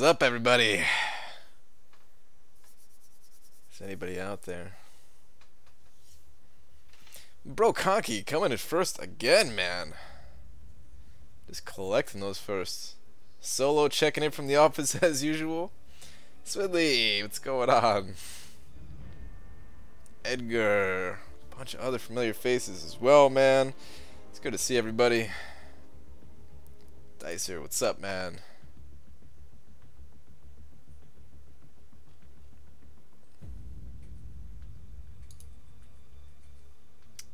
What's up, everybody? Is anybody out there? Bro, Conky coming in first again, man. Just collecting those firsts. Solo checking in from the office as usual. Swidley, what's going on? Edgar. A bunch of other familiar faces as well, man. It's good to see everybody. Dicer, what's up, man?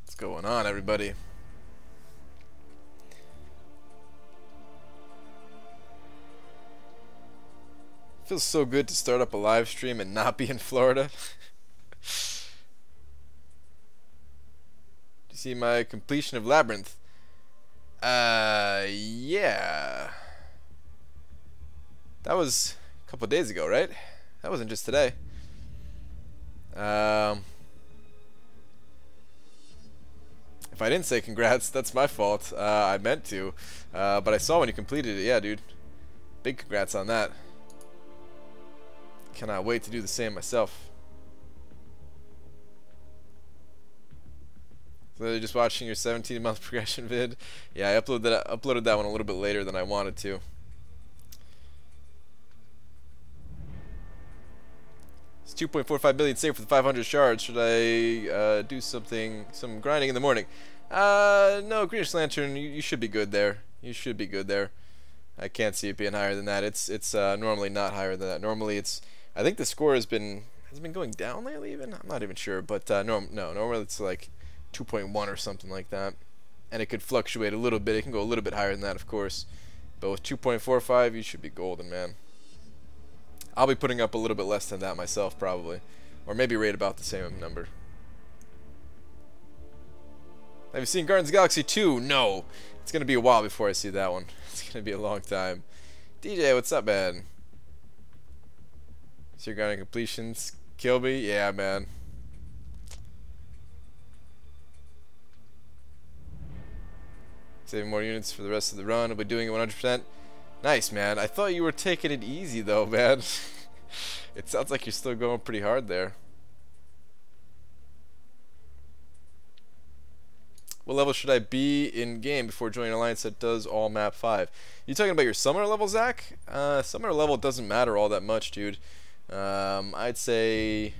What's going on, everybody? Feels so good to start up a live stream and not be in Florida. Do you see my completion of Labyrinth? Yeah. That was a couple days ago, right? That wasn't just today. If I didn't say congrats, that's my fault. I meant to. But I saw when you completed it. Yeah, dude. Big congrats on that. Cannot wait to do the same myself. So they're just watching your 17-month progression vid. Yeah, I uploaded that one a little bit later than I wanted to. It's 2.45 billion saved for the 500 shards. Should I do some grinding in the morning? No, Greenish Lantern, you should be good there. You should be good there. I can't see it being higher than that. It's normally not higher than that. Normally it's, I think the score has been going down lately even? I'm not even sure, but no, normally it's like 2.1 or something like that. And it could fluctuate a little bit. It can go a little bit higher than that, of course. But with 2.45, you should be golden, man. I'll be putting up a little bit less than that myself, probably. Or maybe right about the same number. Have you seen Guardians of the Galaxy 2? No. It's going to be a while before I see that one. It's going to be a long time. DJ, what's up, man? So you're going completions. Kilby? Yeah, man. Saving more units for the rest of the run. I'll be doing it 100%. Nice, man. I thought you were taking it easy, though, man. It sounds like you're still going pretty hard there. What level should I be in game before joining Alliance that does all map 5? You talking about your summoner level, Zach? Summoner level doesn't matter all that much, dude. I'd say,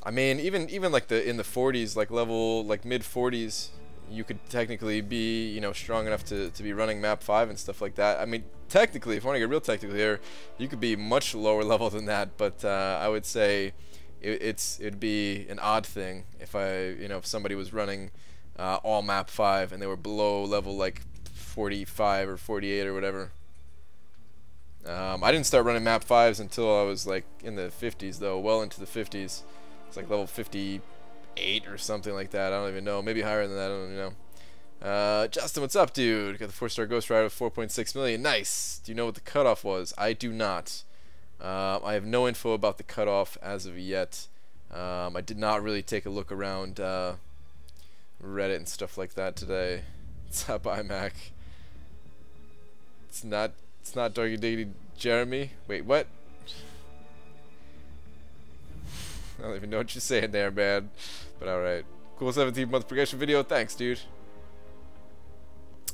I mean, even like in the 40s, like level, like mid 40s, you could technically be, you know, strong enough to be running map 5 and stuff like that. I mean, technically, if you want to get real technical here, you could be much lower level than that, but I would say it'd be an odd thing if if somebody was running all map 5 and they were below level like 45 or 48 or whatever. I didn't start running map 5s until I was like in the 50s, though, well into the 50s. It's like level 58 or something like that. I don't even know. Maybe higher than that. I don't even know. Justin, what's up, dude? Got the 4-star Ghost Rider with 4.6 million. Nice. Do you know what the cutoff was? I do not. I have no info about the cutoff as of yet. I did not really take a look around Reddit and stuff like that today. What's up, iMac? It's not Doggy Diggity Jeremy. Wait, what? I don't even know what you're saying there, man. But alright. Cool 17-month progression video. Thanks, dude.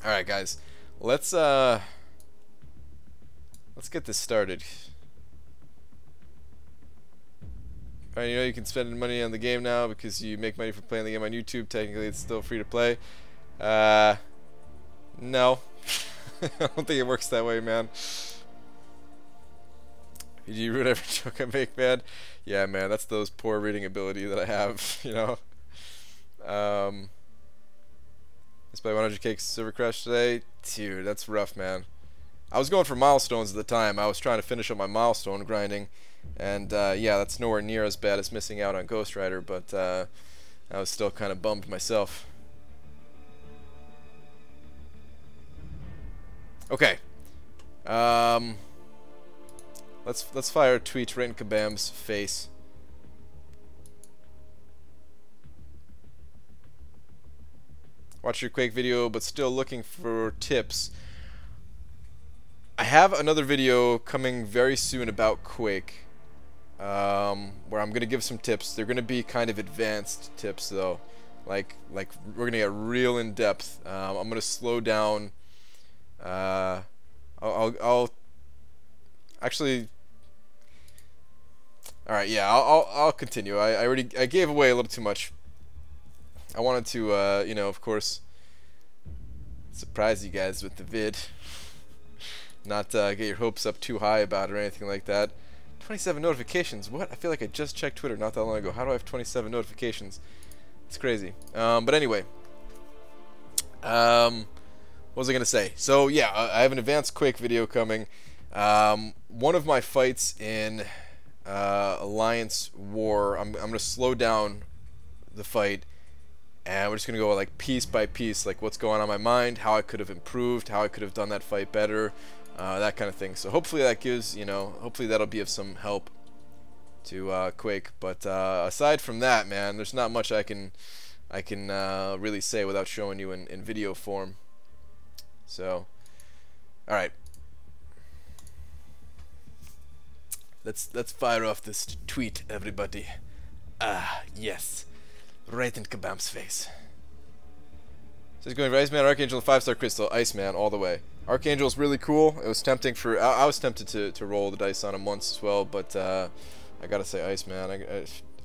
Alright, guys. Let's get this started. Alright, you know you can spend money on the game now because you make money for playing the game on YouTube. Technically, it's still free to play. No. I don't think it works that way, man. Did you read every joke I make, man? Yeah, man, that's those poor reading ability that I have, you know. Let's play 100k server crash today. Dude, that's rough, man. I was going for milestones at the time. I was trying to finish up my milestone grinding. And, yeah, that's nowhere near as bad as missing out on Ghost Rider, but I was still kind of bummed myself. Okay. Let's fire a tweet right in Kabam's face. Watch your Quake video, but still looking for tips. I have another video coming very soon about Quake, where I'm gonna give some tips. They're gonna be kind of advanced tips though, like we're gonna get real in depth. I'm gonna slow down. I'll actually. All right, yeah, I'll continue. I gave away a little too much. I wanted to, you know, of course, surprise you guys with the vid. Not get your hopes up too high about it or anything like that. 27 notifications. What? I feel like I just checked Twitter not that long ago. How do I have 27 notifications? It's crazy. But anyway. What was I gonna say? So yeah, I have an advanced Quake video coming. One of my fights in Alliance War, I'm gonna slow down the fight, and we're just gonna go like piece by piece, like what's going on in my mind, how I could have improved, how I could have done that fight better, that kind of thing. So hopefully that gives, you know, hopefully that'll be of some help to Quake. But aside from that, man, there's not much I can really say without showing you in video form. So, all right, let's fire off this tweet, everybody. Ah, yes, right in Kabam's face. So he's going for Iceman, Archangel, 5-star crystal, Iceman all the way. Archangel's really cool. It was tempting for I was tempted to roll the dice on him once as well, but I gotta say Iceman.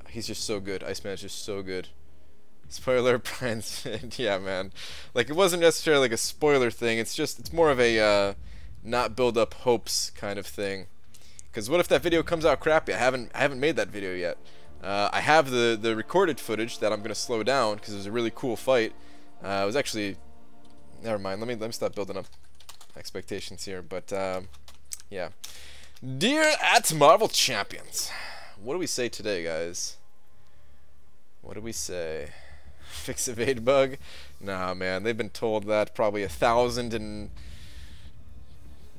He's just so good. Iceman is just so good. Spoiler, Brian's yeah, man. Like, it wasn't necessarily like a spoiler thing. It's more of a not build up hopes kind of thing. Because what if that video comes out crappy? I haven't made that video yet. I have the recorded footage that I'm gonna slow down because it was a really cool fight. It was actually, never mind. Let me stop building up expectations here. But yeah, dear at Marvel Champions, what do we say today, guys? What do we say? Fix evade bug? Nah, man. They've been told that probably 1,000 and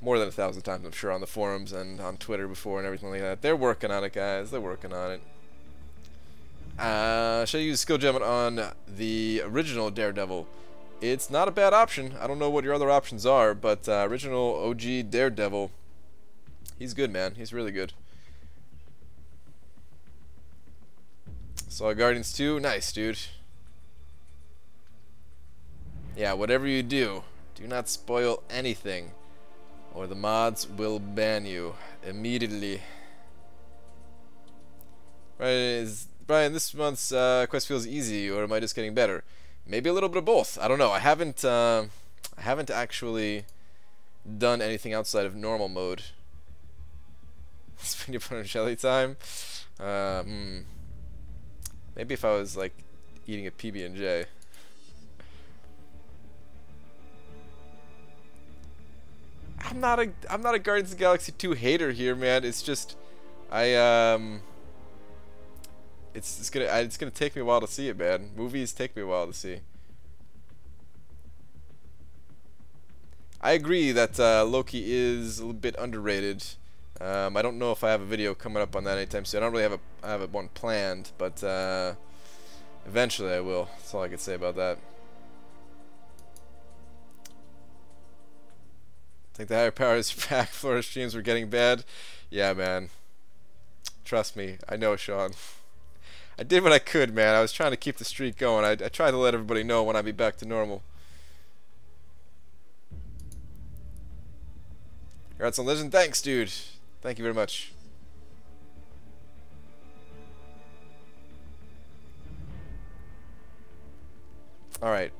more than 1,000 times, I'm sure, on the forums and on Twitter before and everything like that. They're working on it, guys. They're working on it. Should I use skill gem on the original Daredevil? It's not a bad option. I don't know what your other options are, but original OG Daredevil, he's good, man. He's really good. Saw Guardians 2. Nice, dude. Yeah, whatever you do, do not spoil anything, or the mods will ban you immediately. Brian, this month's quest feels easy, or am I just getting better? Maybe a little bit of both. I don't know. I haven't actually done anything outside of normal mode. Spin your opponent jelly time. Maybe if I was like eating a PB&J. I'm not a Guardians of the Galaxy 2 hater here, man. It's just it's gonna take me a while to see it, man. Movies take me a while to see. I agree that Loki is a little bit underrated. I don't know if I have a video coming up on that anytime soon. I don't really have one planned, but eventually I will. That's all I can say about that. I think the higher powers back. Florida streams were getting bad. Yeah, man. Trust me, I know, Sean. I did what I could, man. I was trying to keep the streak going. I tried to let everybody know when I'd be back to normal. Congrats on Legend. Thanks, dude. Thank you very much. Alright.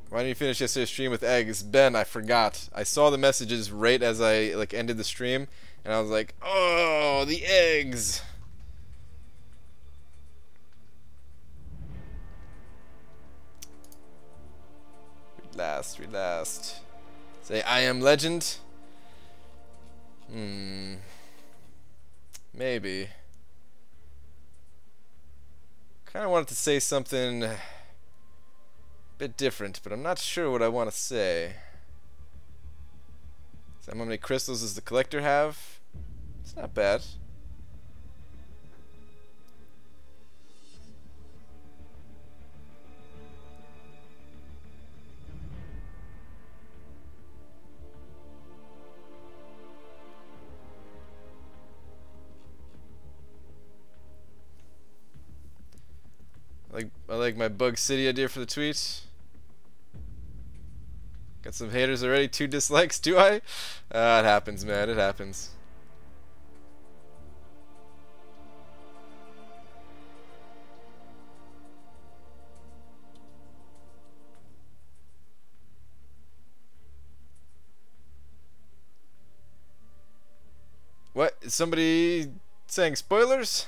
Why didn't you finish yesterday's stream with eggs? Ben, I forgot. I saw the messages right as I like ended the stream, and I was like, oh, the eggs. Read last. Say, I am legend. Maybe. Kind of wanted to say something a bit different, but I'm not sure what I want to say. So how many crystals does the collector have? It's not bad. I like my Bug City idea for the tweet. Got some haters already. 2 dislikes. Do I? It happens, man. It happens. What? Is somebody saying spoilers?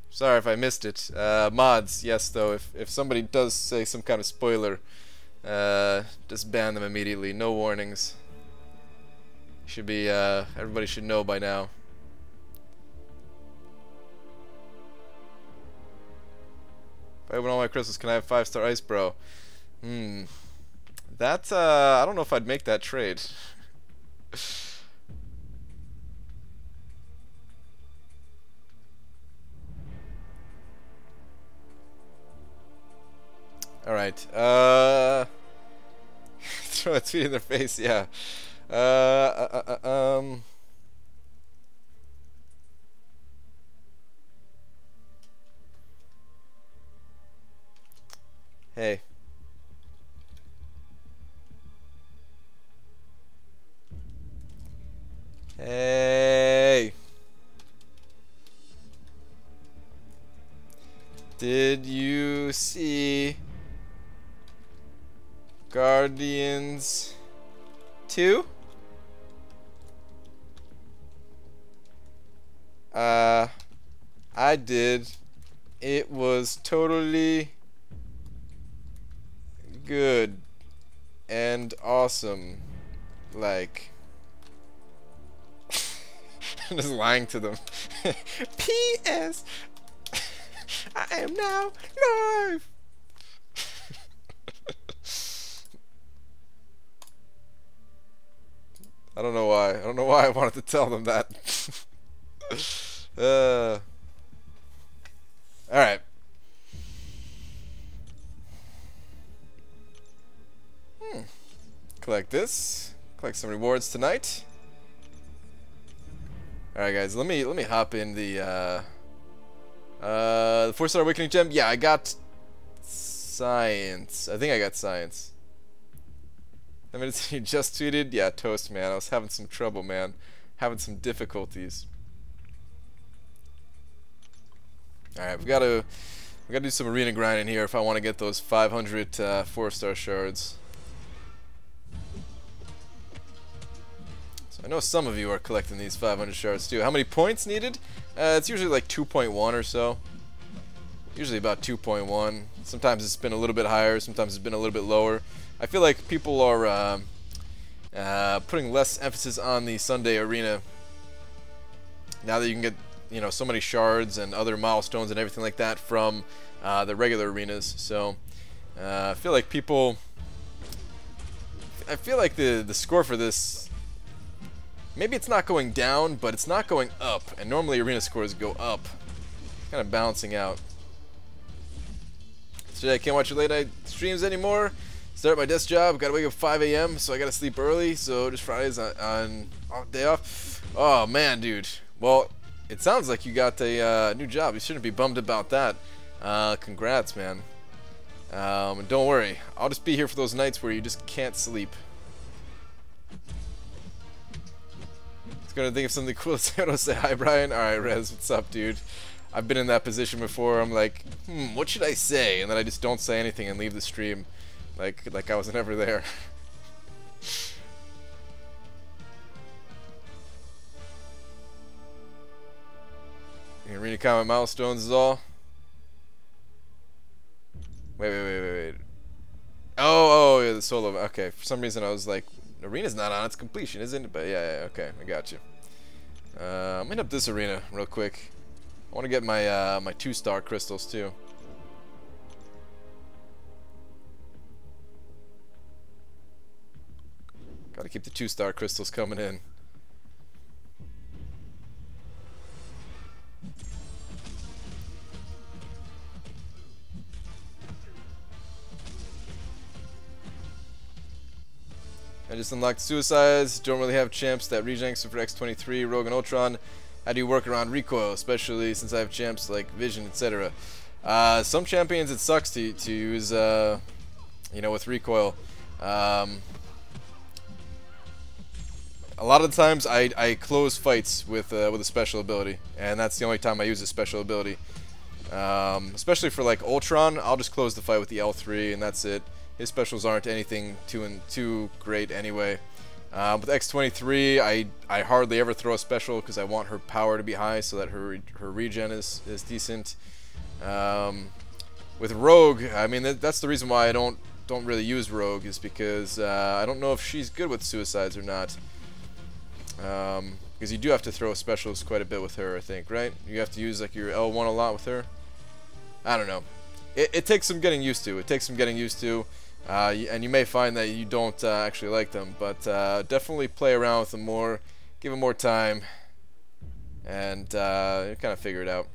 Sorry if I missed it. Mods, yes though. If somebody does say some kind of spoiler, just ban them immediately. No warnings. Should be everybody should know by now. If I open all my crystals, can I have 5-star ice, bro? That I don't know if I'd make that trade. Alright, throw a tweet in their face, yeah. Hey. Hey. Did you see Guardians 2? I did. It was totally good and awesome. Like, I'm just lying to them. P.S. I am now live. I don't know why. I don't know why I wanted to tell them that. Alright. Collect this. Collect some rewards tonight. Alright guys, let me hop in the 4-star awakening gem. Yeah, I got science. I think I got science. I mean, you just tweeted? Yeah, toast, man. I was having some trouble, man. Having some difficulties. Alright, we gotta do some arena grinding here if I want to get those 500 4-star shards. So I know some of you are collecting these 500 shards too. How many points needed? It's usually like 2.1 or so. Usually about 2.1. Sometimes it's been a little bit higher, sometimes it's been a little bit lower. I feel like people are putting less emphasis on the Sunday arena now that you can get, you know, so many shards and other milestones and everything like that from the regular arenas. So I feel like people, I feel like the score for this, maybe it's not going down, but it's not going up, and normally arena scores go up, kind of balancing out. Today I can't watch your late night streams anymore. Start my desk job, gotta wake up 5 a.m. so I gotta sleep early, so just Fridays on day off. Oh man, dude. Well, it sounds like you got a new job. You shouldn't be bummed about that. Congrats, man. And don't worry, I'll just be here for those nights where you just can't sleep. Just gonna think of something cool to say. I don't say hi, Brian. Alright, Rez, what's up, dude? I've been in that position before. I'm like, what should I say? And then I just don't say anything and leave the stream. Like I was never there. Arena comment milestones is all. Wait. Oh, yeah, the solo. Okay, for some reason I was like, arena's not on its completion, isn't it? But yeah, okay, I got you. I'm gonna up this arena real quick. I want to get my my 2-star crystals too. Gotta keep the 2-star crystals coming in. I just unlocked Suicides. Don't really have champs that regenks for X23, Rogue, and Ultron. How do you work around recoil, especially since I have champs like Vision, etc.? Some champions it sucks to use, you know, with recoil. A lot of the times I close fights with a special ability, and that's the only time I use a special ability. Especially for like Ultron, I'll just close the fight with the L3 and that's it. His specials aren't anything too great anyway. With X-23, I hardly ever throw a special because I want her power to be high so that her regen is decent. With Rogue, I mean that's the reason why I don't really use Rogue, is because I don't know if she's good with suicides or not. Because you do have to throw specials quite a bit with her, I think, right? You have to use like your L1 a lot with her. I don't know. It takes some getting used to. It takes some getting used to, and you may find that you don't actually like them, but definitely play around with them more, give them more time, and kind of figure it out.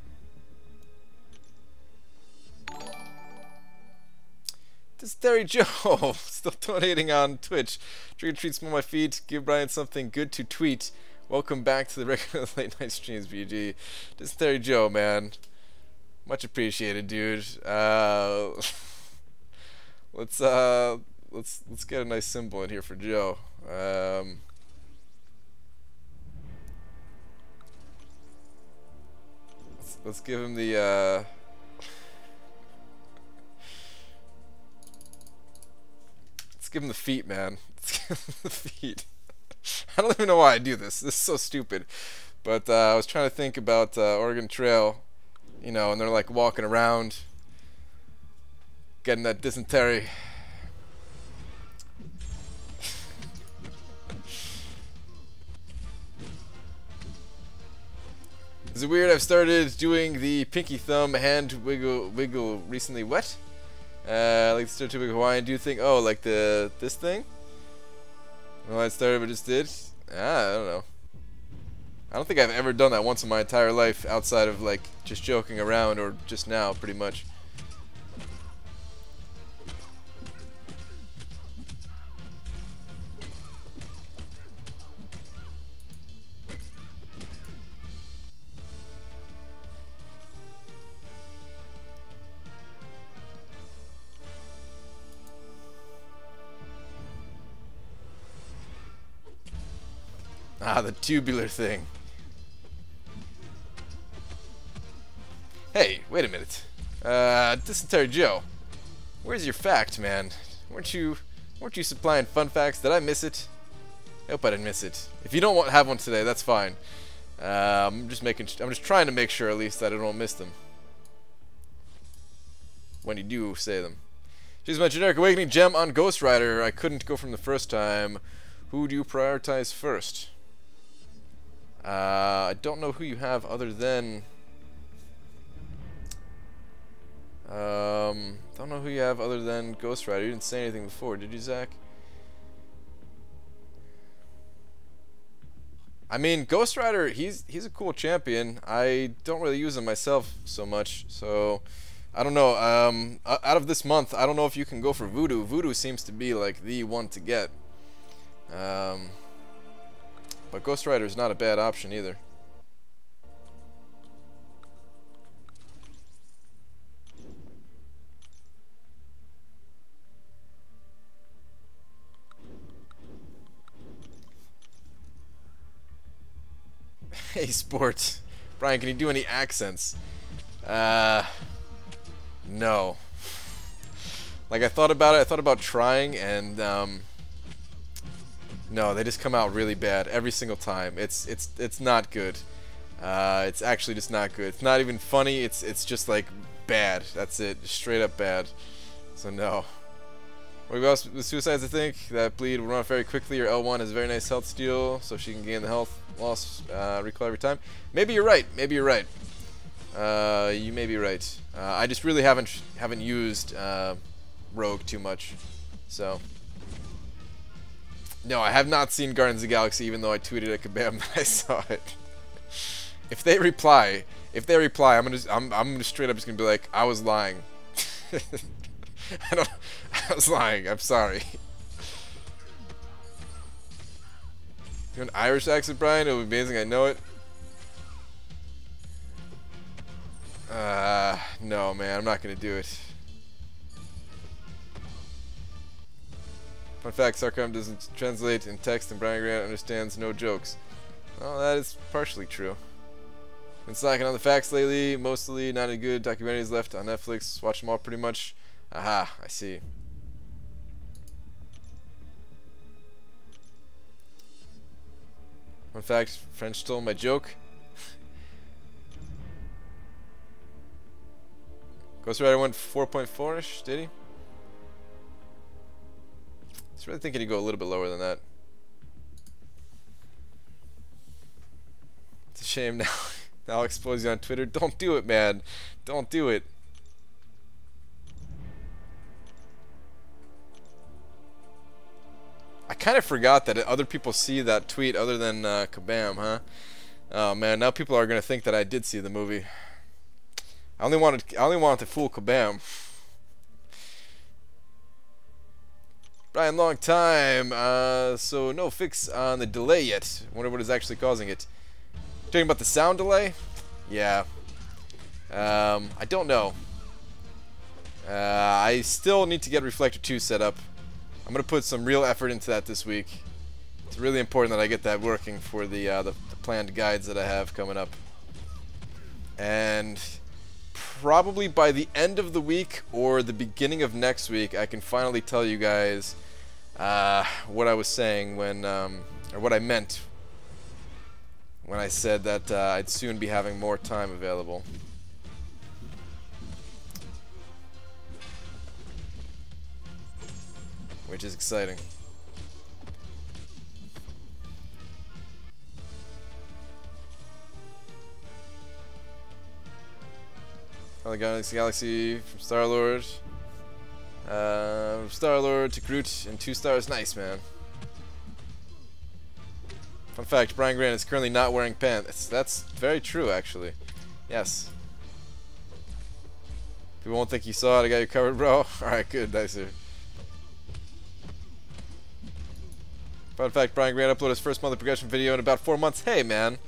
This is Terry Joe, still donating on Twitch. Trick or treat, smell my feet, give Brian something good to tweet. Welcome back to the regular late night streams, BG. This is Terry Joe, man. Much appreciated, dude. Let's get a nice symbol in here for Joe. Let's give him the let's give him the feet, man. Let's give him the feet. I don't even know why I do this. This is so stupid. But I was trying to think about Oregon Trail, you know, and they're like walking around, getting that dysentery. Is it weird I've started doing the pinky thumb hand wiggle recently? What? Like the stereotypical Hawaiian, do you think, oh, like this thing? Well, I started but just did? I don't know. I don't think I've ever done that once in my entire life outside of like just joking around or just now, pretty much. Ah, the tubular thing. Hey, wait a minute. Dysentery Joe. Where's your fact, man? Weren't you supplying fun facts? Did I miss it? I hope I didn't miss it. If you don't have one today, that's fine. I'm just trying to make sure at least that I don't miss them when you do say them. She's my generic awakening gem on Ghost Rider. I couldn't go from the first time. Who do you prioritize first? I don't know who you have other than don't know who you have other than Ghost Rider. You didn't say anything before, did you, Zach? I mean, Ghost Rider, he's a cool champion. I don't really use him myself so much, so I don't know. Out of this month, I don't know if you can go for Voodoo. Voodoo seems to be like the one to get. But Ghost Rider is not a bad option either. Hey, sports. Brian, can you do any accents? No. Like, I thought about it. I thought about trying, and no, they just come out really bad every single time. It's not good. It's actually just not good. It's not even funny. It's just like bad. That's it. Just straight up bad. So no. What else with suicides? I think that bleed will run off very quickly. Your L1 has a very nice health steal, so she can gain the health loss recoil every time. Maybe you're right. Maybe you're right. You may be right. I just really haven't used Rogue too much, so. No, I have not seen Guardians of the Galaxy, even though I tweeted at Kabam that I saw it. If they reply, I'm gonna straight up just gonna be like, I was lying. I was lying. I'm sorry. Do an Irish accent, Brian? It would be amazing. I know it. No, man, I'm not gonna do it. Fun fact, sarcasm doesn't translate in text and Brian Grant understands no jokes. Well, that is partially true. Been slacking on the facts lately, mostly not any good documentaries left on Netflix. Watch them all pretty much. Aha, I see. Fun fact, French stole my joke. Ghost Rider went 4.4-ish, did he? I was really thinking he'd go a little bit lower than that. It's a shame now. Now I'll expose you on Twitter. Don't do it, man. Don't do it. I kind of forgot that other people see that tweet other than Kabam, huh? Oh man, now people are gonna think that I did see the movie. I only wanted to fool Kabam. Brian, long time. So no fix on the delay yet. Wonder what is actually causing it. Talking about the sound delay? Yeah. I don't know. I still need to get Reflector 2 set up. I'm gonna put some real effort into that this week. It's really important that I get that working for the planned guides that I have coming up. And probably by the end of the week or the beginning of next week, I can finally tell you guys what I was saying when, or what I meant when I said that I'd soon be having more time available. Which is exciting. Galaxy from Star-Lord. Star-Lord to Groot and 2 stars. Nice, man. Fun fact, Brian Grant is currently not wearing pants. That's very true, actually. Yes. People won't think you saw it. I got you covered, bro. Alright, good. Nicer. Fun fact, Brian Grant uploaded his first monthly progression video in about 4 months. Hey, man.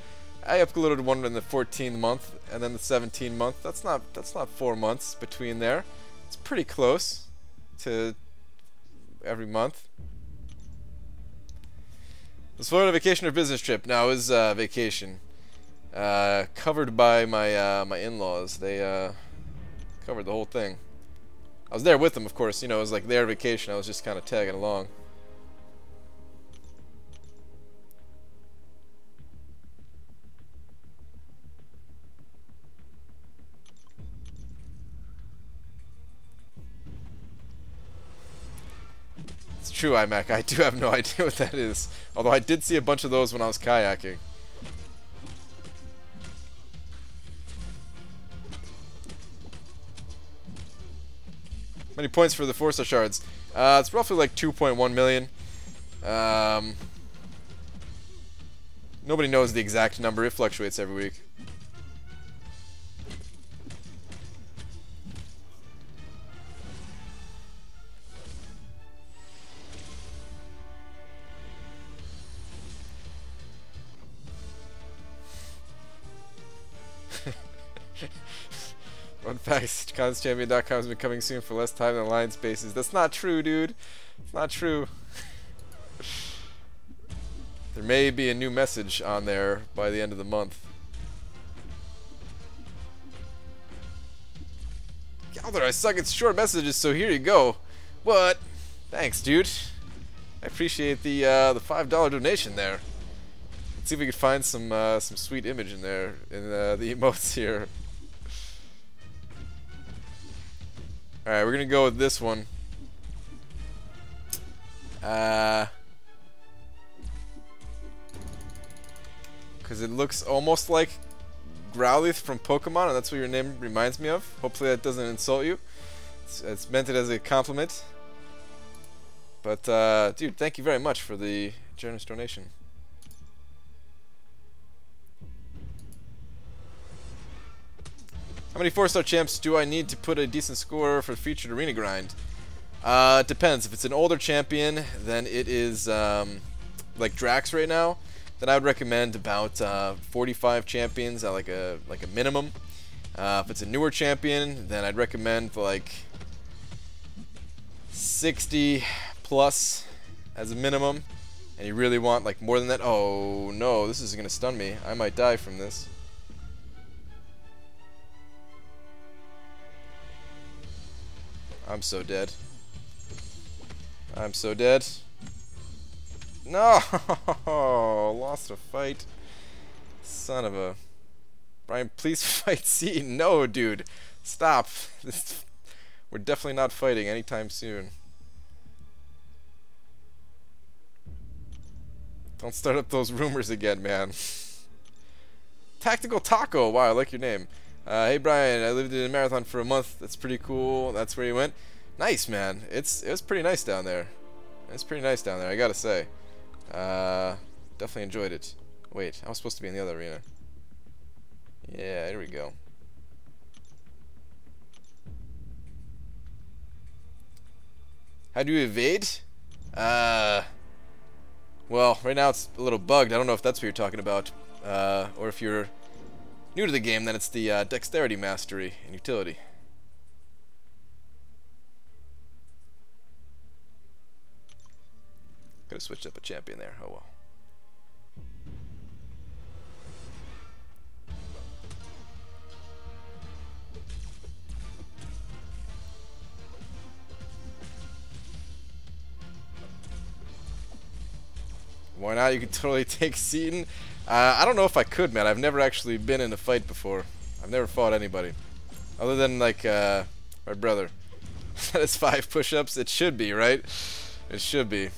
I uploaded one in the 14th month and then the 17th month. That's not 4 months between there. It's pretty close to every month. Was Florida vacation or business trip? No, it was vacation. Covered by my my in-laws. They covered the whole thing. I was there with them, of course. You know, it was like their vacation. I was just kind of tagging along. It's true, iMac. I do have no idea what that is. Although I did see a bunch of those when I was kayaking. Many points for the 4-star shards? It's roughly like 2.1 million. Nobody knows the exact number. It fluctuates every week. Fun fact, ConsChampion.com has been coming soon for less time than line spaces. That's not true, dude. It's not true. There may be a new message on there by the end of the month. Galder, I suck at short messages, so here you go. What? Thanks, dude. I appreciate the $5 donation there. Let's see if we can find some sweet image in there in the emotes here. Alright, we're gonna go with this one. Because it looks almost like Growlithe from Pokemon, and that's what your name reminds me of. Hopefully that doesn't insult you. It's meant it as a compliment. But, dude, thank you very much for the generous donation. How many 4-star champs do I need to put a decent score for featured arena grind? It depends. If it's an older champion, then it is like Drax right now. Then I would recommend about 45 champions at like a minimum. If it's a newer champion, then I'd recommend like 60 plus as a minimum. And you really want like more than that. Oh no, this is gonna stun me. I might die from this. I'm so dead. I'm so dead. No! Lost a fight. Son of a... Brian, please fight C. No, dude. Stop. We're definitely not fighting anytime soon. Don't start up those rumors again, man. Tactical Taco. Wow, I like your name. Hey, Brian. I lived in a marathon for a month. That's pretty cool. That's where you went. Nice, man. It was pretty nice down there. It's pretty nice down there, I gotta say. Definitely enjoyed it. Wait, I was supposed to be in the other arena. Yeah, here we go. How do you evade? Well, right now it's a little bugged. I don't know if that's what you're talking about. Or if you're new to the game, then it's the dexterity mastery and utility. Could have switched up a champion there. Oh well. Why not? You could totally take Seaton. I don't know if I could, man. I've never actually been in a fight before. I've never fought anybody. Other than, like, my brother. That is 5 push-ups. It should be, right? It should be.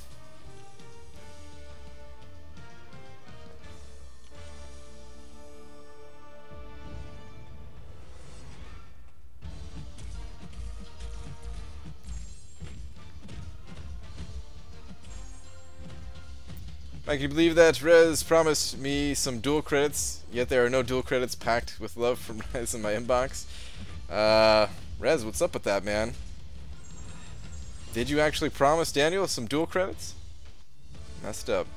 Mike, can you believe that Rez promised me some dual credits, yet there are no dual credits packed with love from Rez in my inbox? Rez, what's up with that, man? Did you actually promise Daniel some dual credits? Messed up.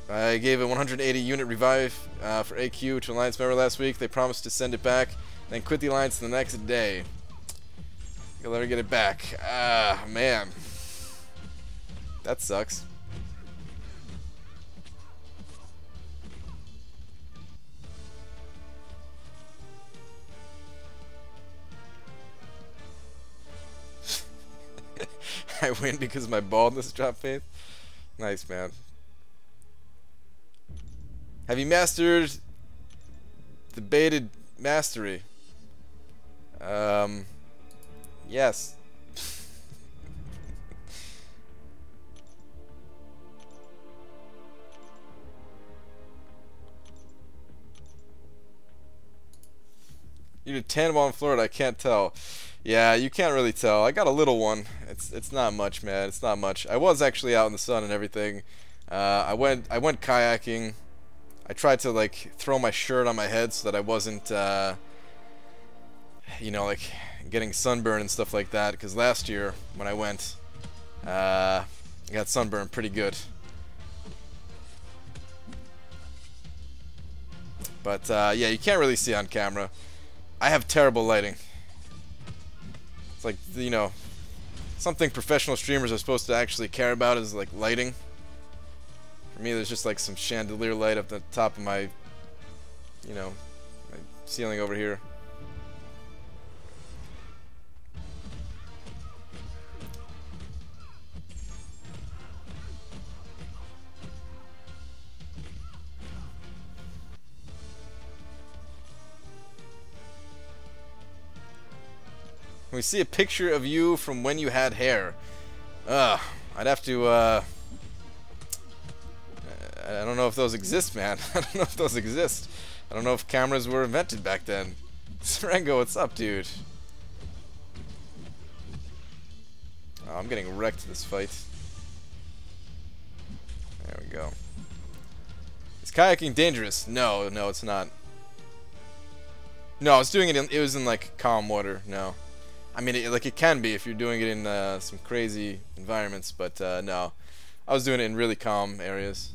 I gave a 180 unit revive for AQ to Alliance member last week. They promised to send it back, then quit the Alliance the next day. You'll never get it back. Ah, man. That sucks. I win because my baldness dropped faith. Nice, man. Have you mastered the baited mastery? Yes. You did 10 while in Florida, I can't tell. Yeah, you can't really tell. I got a little one. It's not much, man. It's not much. I was actually out in the sun and everything. I went kayaking. I tried to like throw my shirt on my head so that I wasn't you know, like getting sunburn and stuff like that, because last year when I went I got sunburned pretty good. But yeah, you can't really see on camera. I have terrible lighting. It's like, you know, something professional streamers are supposed to actually care about is like lighting. For me, there's just like some chandelier light up the top of my, you know, my ceiling over here. We see a picture of you from when you had hair. I'd have to, I don't know if those exist, man. I don't know if those exist. I don't know if cameras were invented back then. Serengo, what's up, dude? Oh, I'm getting wrecked this fight. There we go. Is kayaking dangerous? No, no, it's not. No, I was doing it it was in like calm water. No. I mean, it can be if you're doing it in some crazy environments, but no. I was doing it in really calm areas.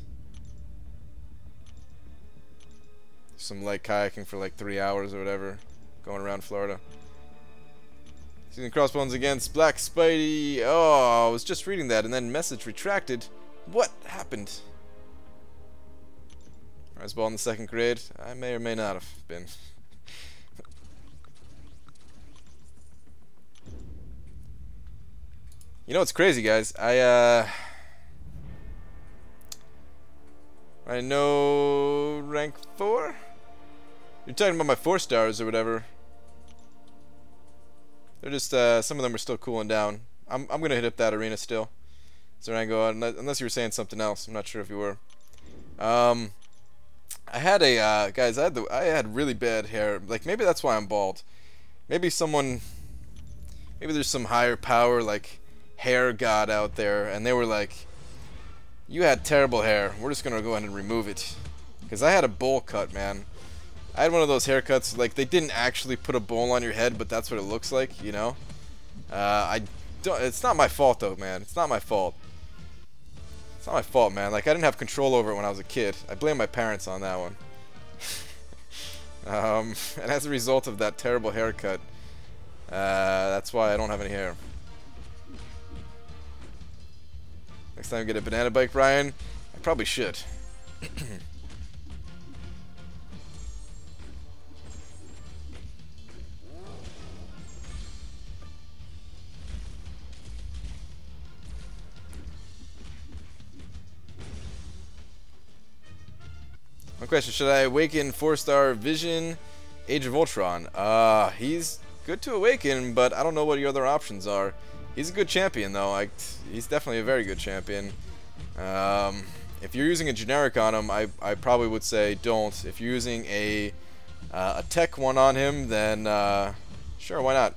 some light kayaking for like 3 hours or whatever, going around Florida. Season crossbones against Black Spidey. Oh, I was just reading that and then message retracted. What happened? I was ball in the 2nd grade. I may or may not have been. You know what's crazy, guys? I know rank 4? You're talking about my 4 stars or whatever. They're just, some of them are still cooling down. I'm gonna hit up that arena still. Zarango, unless you were saying something else. I'm not sure if you were. I had a, guys, I had really bad hair. Like, maybe that's why I'm bald. Maybe there's some higher power, like, hair god out there, and they were like, you had terrible hair. We're just gonna go ahead and remove it. Because I had a bowl cut, man. I had one of those haircuts, like, they didn't actually put a bowl on your head, but that's what it looks like, you know? It's not my fault, though, man. It's not my fault. It's not my fault, man. Like, I didn't have control over it when I was a kid. I blame my parents on that one. And as a result of that terrible haircut, that's why I don't have any hair. Next time I get a banana bike, Brian, I probably should. One question, should I awaken 4-star Vision Age of Ultron? He's good to awaken, but I don't know what your other options are. He's a good champion, though. He's definitely a very good champion. If you're using a generic on him, I probably would say don't. If you're using a tech one on him, then sure, why not?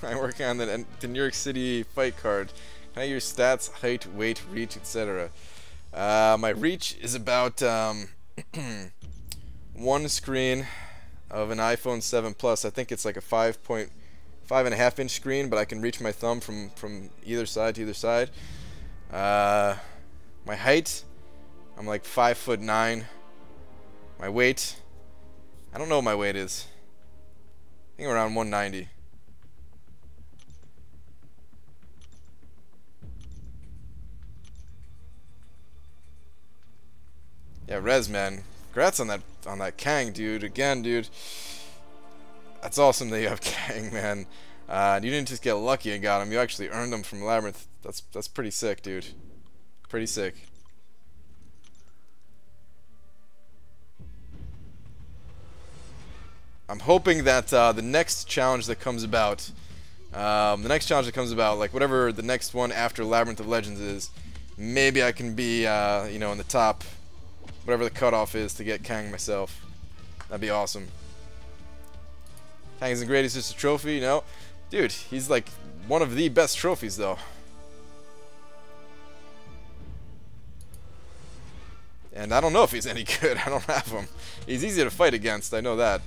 I'm working on the New York City fight card. Can I use stats, height, weight, reach, etc.? My reach is about one screen of an iPhone 7 Plus. I think it's like a 5.5 inch screen, but I can reach my thumb from either side to either side. My height, I'm like 5'9". My weight, I don't know what my weight is. I think around 190. Yeah, Rez, man. Congrats on that Kang, dude. Again, dude. That's awesome that you have Kang, man. You didn't just get lucky and got him. You actually earned him from Labyrinth. That's pretty sick, dude. Pretty sick. I'm hoping that the next challenge that comes about, like whatever the next one after Labyrinth of Legends is, maybe I can be, you know, in the top. Whatever the cutoff is to get Kang myself. That'd be awesome. Kang isn't great, he's just a trophy, no. Dude, he's like one of the best trophies though. And I don't know if he's any good, I don't have him. He's easy to fight against, I know that.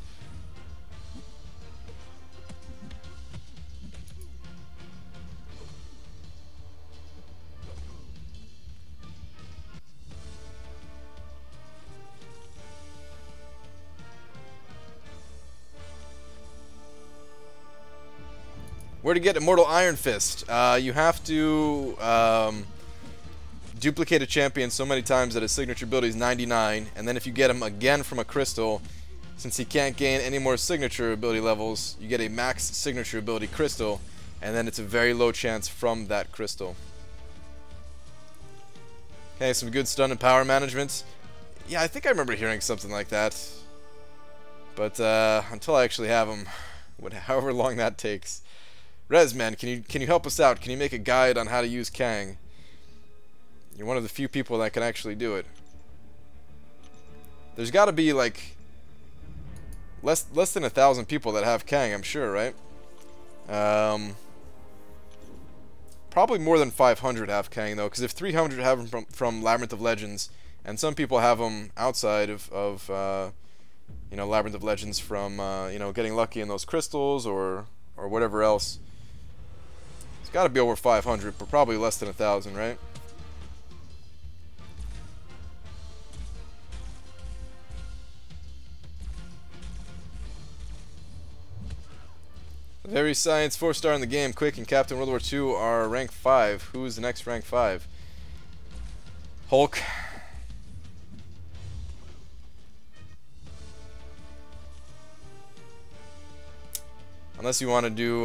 Where to get Immortal Iron Fist? You have to duplicate a champion so many times that his signature ability is 99, and then if you get him again from a crystal, since he can't gain any more signature ability levels, you get a max signature ability crystal, and then it's a very low chance from that crystal. Okay, some good stun and power management. Yeah, I think I remember hearing something like that. But until I actually have him, however long that takes. Rezman, can you help us out? Can you make a guide on how to use Kang? You're one of the few people that can actually do it. There's got to be like less than 1,000 people that have Kang, I'm sure, right? Probably more than 500 have Kang though, because if 300 have him from Labyrinth of Legends, and some people have him outside of you know, Labyrinth of Legends from you know, getting lucky in those crystals or whatever else. It's got to be over 500, but probably less than 1,000, right? Very Science, 4-star in the game. Quick and Captain World War II are rank 5. Who's the next rank 5? Hulk. Unless you want to do,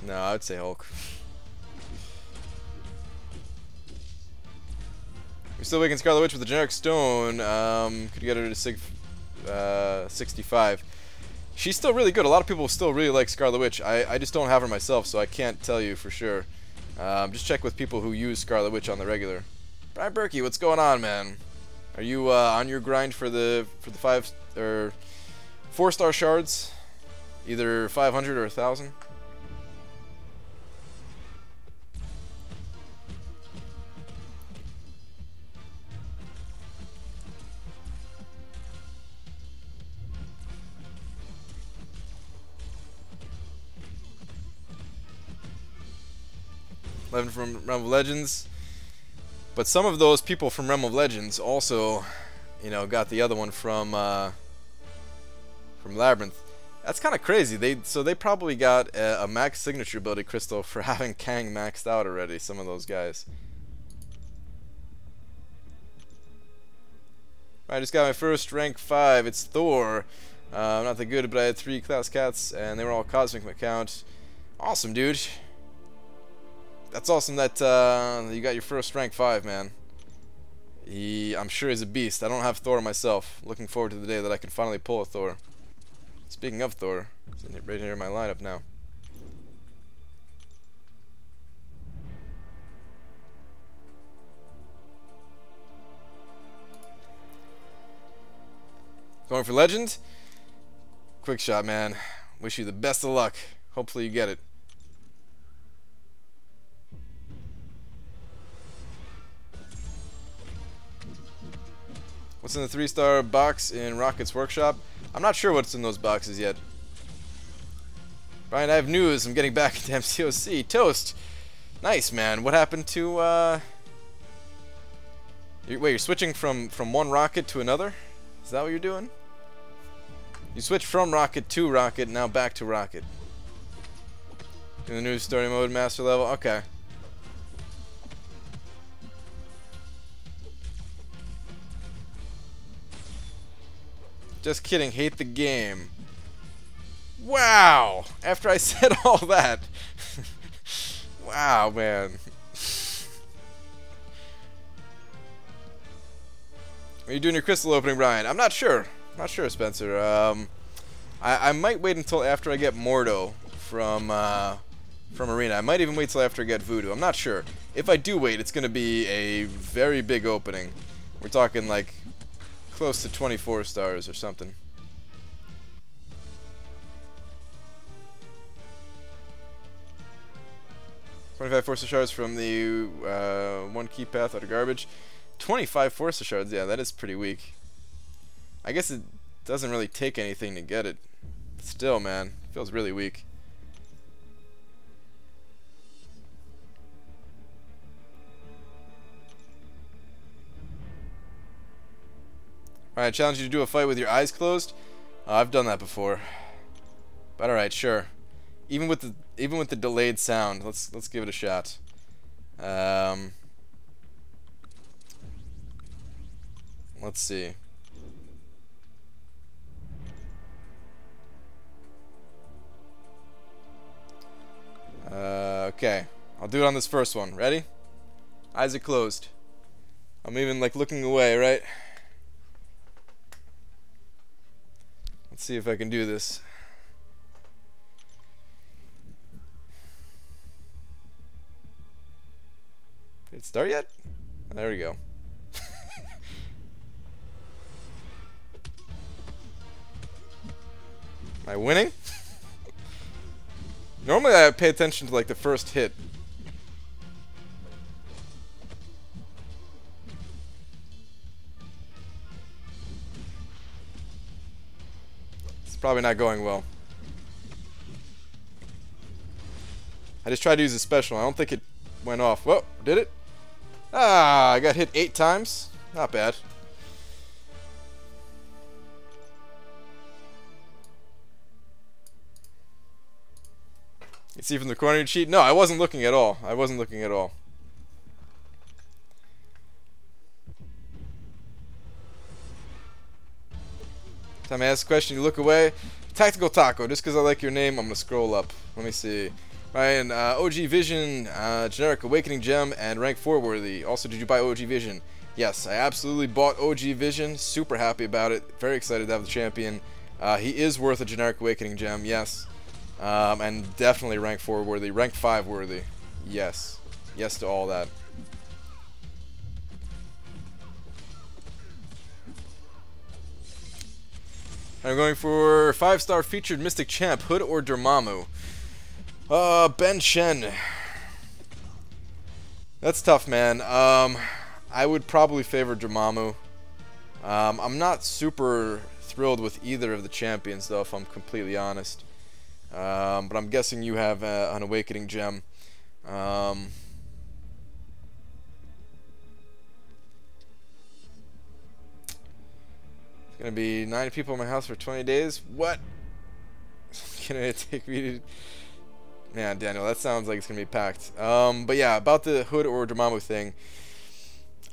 no, I'd say Hulk. We're still waking Scarlet Witch with a generic stone. Could you get her to 65? She's still really good. A lot of people still really like Scarlet Witch. I just don't have her myself, so I can't tell you for sure. Just check with people who use Scarlet Witch on the regular. Brian Berkey, what's going on, man? Are you on your grind for the 5 or 4-star shards? Either 500 or 1,000? From Realm of Legends, but some of those people from Realm of Legends also, you know, got the other one from Labyrinth. That's kind of crazy. They probably got a max signature ability crystal for having Kang maxed out already. Some of those guys. I just got my first rank 5. It's Thor. Not that good, but I had 3 class cats, and they were all cosmic account. Awesome, dude. That's awesome that you got your first rank 5, man. I'm sure he's a beast. I don't have Thor myself. Looking forward to the day that I can finally pull a Thor. Speaking of Thor, it's right here in my lineup now. Going for Legend? Quick shot, man. Wish you the best of luck. Hopefully you get it. What's in the 3-star box in Rocket's workshop? I'm not sure what's in those boxes yet. Brian, I have news. I'm getting back into MCOC. Toast! Nice, man. What happened to, wait, you're switching from one rocket to another? Is that what you're doing? You switched from Rocket to Rocket, now back to Rocket. In the new story mode, master level? Okay. Just kidding, hate the game. Wow! After I said all that. Wow, man. Are you doing your crystal opening, Brian? I'm not sure. Not sure, Spencer. I might wait until after I get Mordo from Arena. I might even wait till after I get Voodoo. I'm not sure. If I do wait, it's going to be a very big opening. We're talking like close to 24 stars or something. $25 Force Shards from the 1 key path out of garbage. 25 Force Shards, yeah, that is pretty weak. I guess it doesn't really take anything to get it. Still, man, feels really weak. Alright, I challenge you to do a fight with your eyes closed. I've done that before. But alright, sure. Even with the delayed sound, let's give it a shot. Let's see. Okay. I'll do it on this first one. Ready? Eyes are closed. I'm even like looking away, right? Let's see if I can do this. Did it start yet? There we go. Am I winning? Normally I pay attention to like the first hit. It's probably not going well. I just tried to use a special. I don't think it went off. Whoa, did it? Ah, I got hit 8 times. Not bad. You see from the corner you cheat? No, I wasn't looking at all. I wasn't looking at all. Time I ask a question, you look away. Tactical Taco, just because I like your name, I'm going to scroll up. Let me see. Ryan, OG Vision, Generic Awakening Gem, and Rank 4 worthy. Also, did you buy OG Vision? Yes, I absolutely bought OG Vision. Super happy about it. Very excited to have the champion. He is worth a Generic Awakening Gem, yes. And definitely Rank 4 worthy. Rank 5 worthy. Yes. Yes to all that. I'm going for 5-star featured Mystic Champ, Hood or Dormammu. Ben Shen. That's tough, man. I would probably favor Dormammu. I'm not super thrilled with either of the champions, though, if I'm completely honest. But I'm guessing you have an Awakening Gem. It's gonna be 9 people in my house for 20 days. What? It's gonna take me to... Man, Daniel, that sounds like it's gonna be packed. But yeah, about the Hood or Dormammu thing,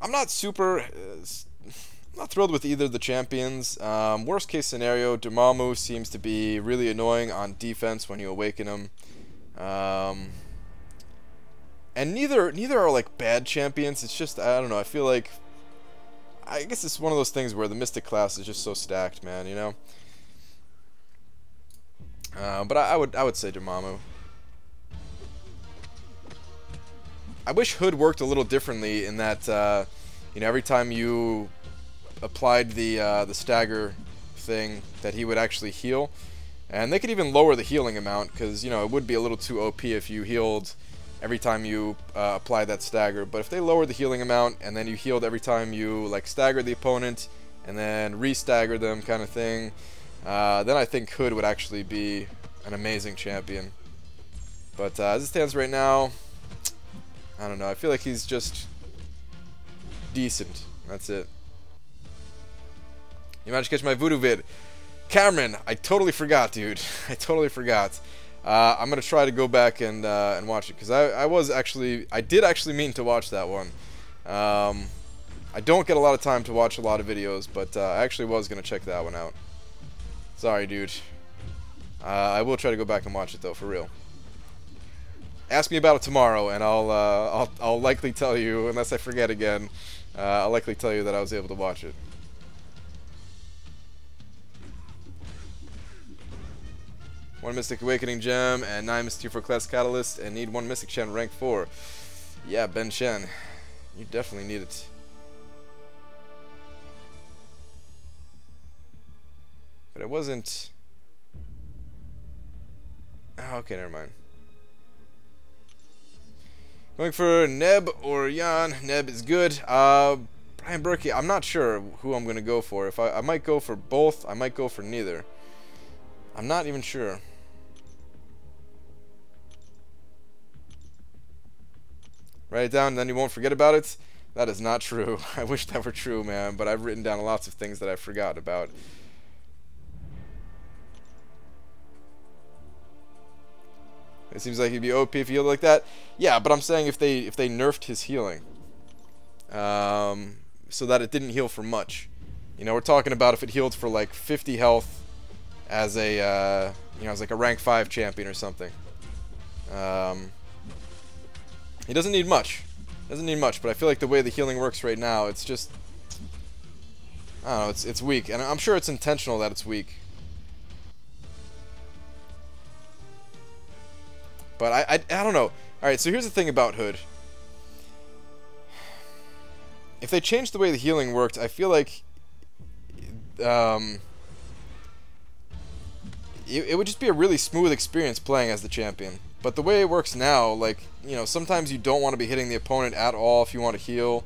I'm not super... not thrilled with either of the champions. Worst case scenario, Dormammu seems to be really annoying on defense when you awaken him. And neither are like bad champions. It's just, I don't know, I feel like... I guess it's one of those things where the Mystic class is just so stacked, man, you know? But I would say Dormammu. I wish Hood worked a little differently in that, you know, every time you applied the stagger thing, that he would actually heal. And they could even lower the healing amount, because, you know, it would be a little too OP if you healed every time you apply that stagger. But if they lowered the healing amount and then you healed every time you like staggered the opponent and then re-stagger them kind of thing, then I think Hood would actually be an amazing champion. But as it stands right now, I don't know. I feel like he's just decent. That's it. You managed to catch my voodoo vid. Cameron, I totally forgot, dude. I totally forgot. I'm gonna try to go back and watch it, because I did actually mean to watch that one. I don't get a lot of time to watch a lot of videos, but I actually was gonna check that one out. Sorry, dude. I will try to go back and watch it though, for real. Ask me about it tomorrow, and I'll likely tell you, unless I forget again. I'll likely tell you that I was able to watch it. One Mystic Awakening Gem and 9 Mystic 4 Class Catalyst, and need 1 Mystic Shen rank 4. Yeah, Ben Shen. You definitely need it. But it wasn't... Oh, okay, never mind. Going for Neb or Jan. Neb is good. Brian Berkey, I'm not sure who I'm going to go for. If I might go for both, I might go for neither. I'm not even sure. Write it down and then you won't forget about it. That is not true. I wish that were true, man, but I've written down lots of things that I forgot about. It seems like he'd be OP if he healed like that. Yeah, but I'm saying if they nerfed his healing, so that it didn't heal for much. You know, we're talking about if it healed for like 50 health as a you know, as like a rank 5 champion or something. He doesn't need much. Doesn't need much, but I feel like the way the healing works right now, it's just, I don't know, it's weak, and I'm sure it's intentional that it's weak. But I don't know. Alright, so here's the thing about Hood. If they changed the way the healing worked, I feel like it would just be a really smooth experience playing as the champion. But the way it works now, like, you know, sometimes you don't want to be hitting the opponent at all if you want to heal.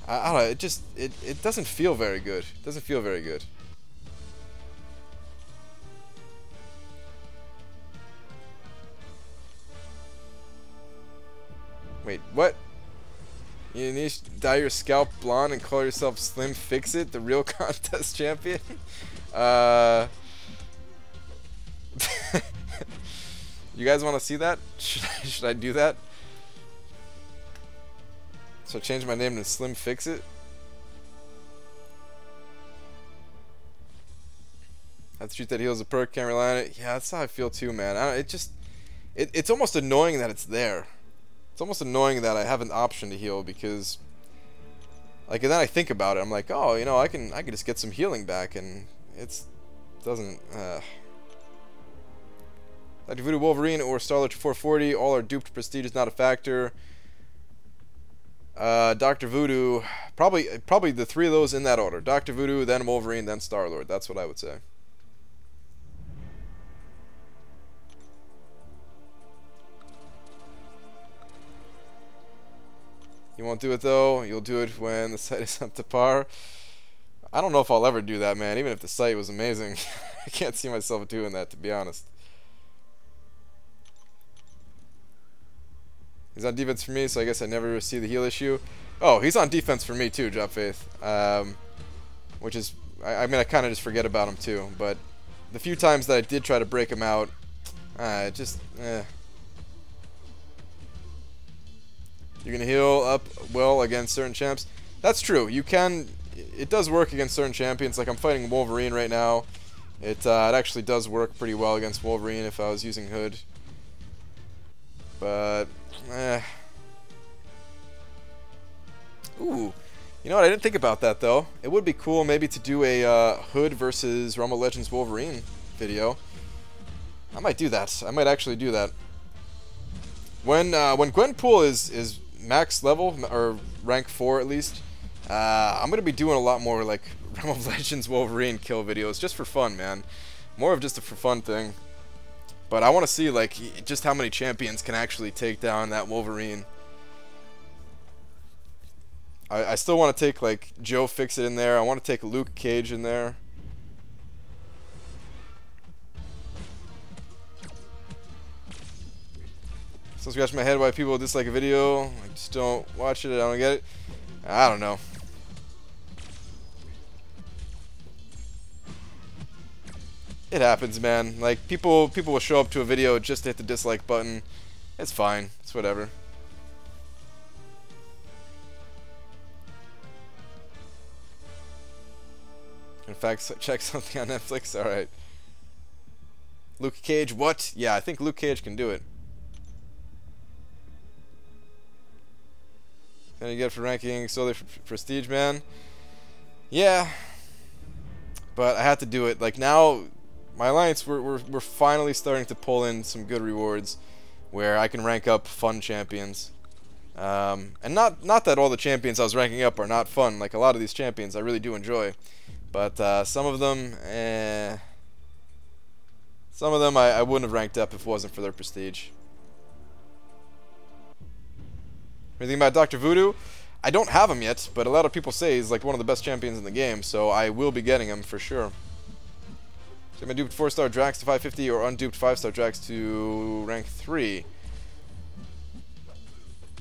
I don't know, it doesn't feel very good. It doesn't feel very good. Wait, what? You need to dye your scalp blonde and call yourself Slim Fix It, the real contest champion? You guys want to see that? Should I do that? So change my name to Slim Fix It? That's the truth that heals a perk, can't rely on it. Yeah, that's how I feel too, man. It's almost annoying that it's there. It's almost annoying that I have an option to heal because, like, and then I think about it. I'm like, oh, you know, I can just get some healing back, and doesn't. Dr. Voodoo Wolverine or Starlord to 440, all are duped. Prestige is not a factor. Dr. Voodoo, probably the three of those in that order. Dr. Voodoo, then Wolverine, then Starlord. That's what I would say. You won't do it though. You'll do it when the site is up to par. I don't know if I'll ever do that, man. Even if the site was amazing, I can't see myself doing that, to be honest. He's on defense for me, so I guess I never see the heal issue. Oh, he's on defense for me too, Drop Faith. Which is, I mean, I kind of just forget about him too. But the few times that I did try to break him out, You're gonna heal up well against certain champs. That's true. You can. It does work against certain champions. Like I'm fighting Wolverine right now. It actually does work pretty well against Wolverine if I was using Hood. But ooh, you know what? I didn't think about that though. It would be cool maybe to do a Hood versus Realm of Legends Wolverine video. I might do that. I might actually do that. When Gwenpool is max level, or rank 4 at least, I'm going to be doing a lot more like Realm of Legends Wolverine kill videos just for fun, man. More of just a for fun thing. But I want to see like just how many champions can actually take down that Wolverine. I still want to take like Joe Fix It in there. I want to take Luke Cage in there. Still scratching my head why people dislike a video. I just don't watch it. I don't get it. I don't know. It happens, man. Like people will show up to a video just to hit the dislike button. It's fine. It's whatever. In fact, check something on Netflix. All right. Luke Cage. What? Yeah, I think Luke Cage can do it. Can you get for ranking solely for prestige, man? Yeah, but I had to do it. Like now, my alliance, we're finally starting to pull in some good rewards, where I can rank up fun champions. And not that all the champions I was ranking up are not fun. Like a lot of these champions, I really do enjoy, but some of them, I wouldn't have ranked up if it wasn't for their prestige. Anything about Dr. Voodoo? I don't have him yet, but a lot of people say he's like one of the best champions in the game, so I will be getting him for sure. So I'm a duped 4-star Drax to 550 or unduped 5-star Drax to rank 3.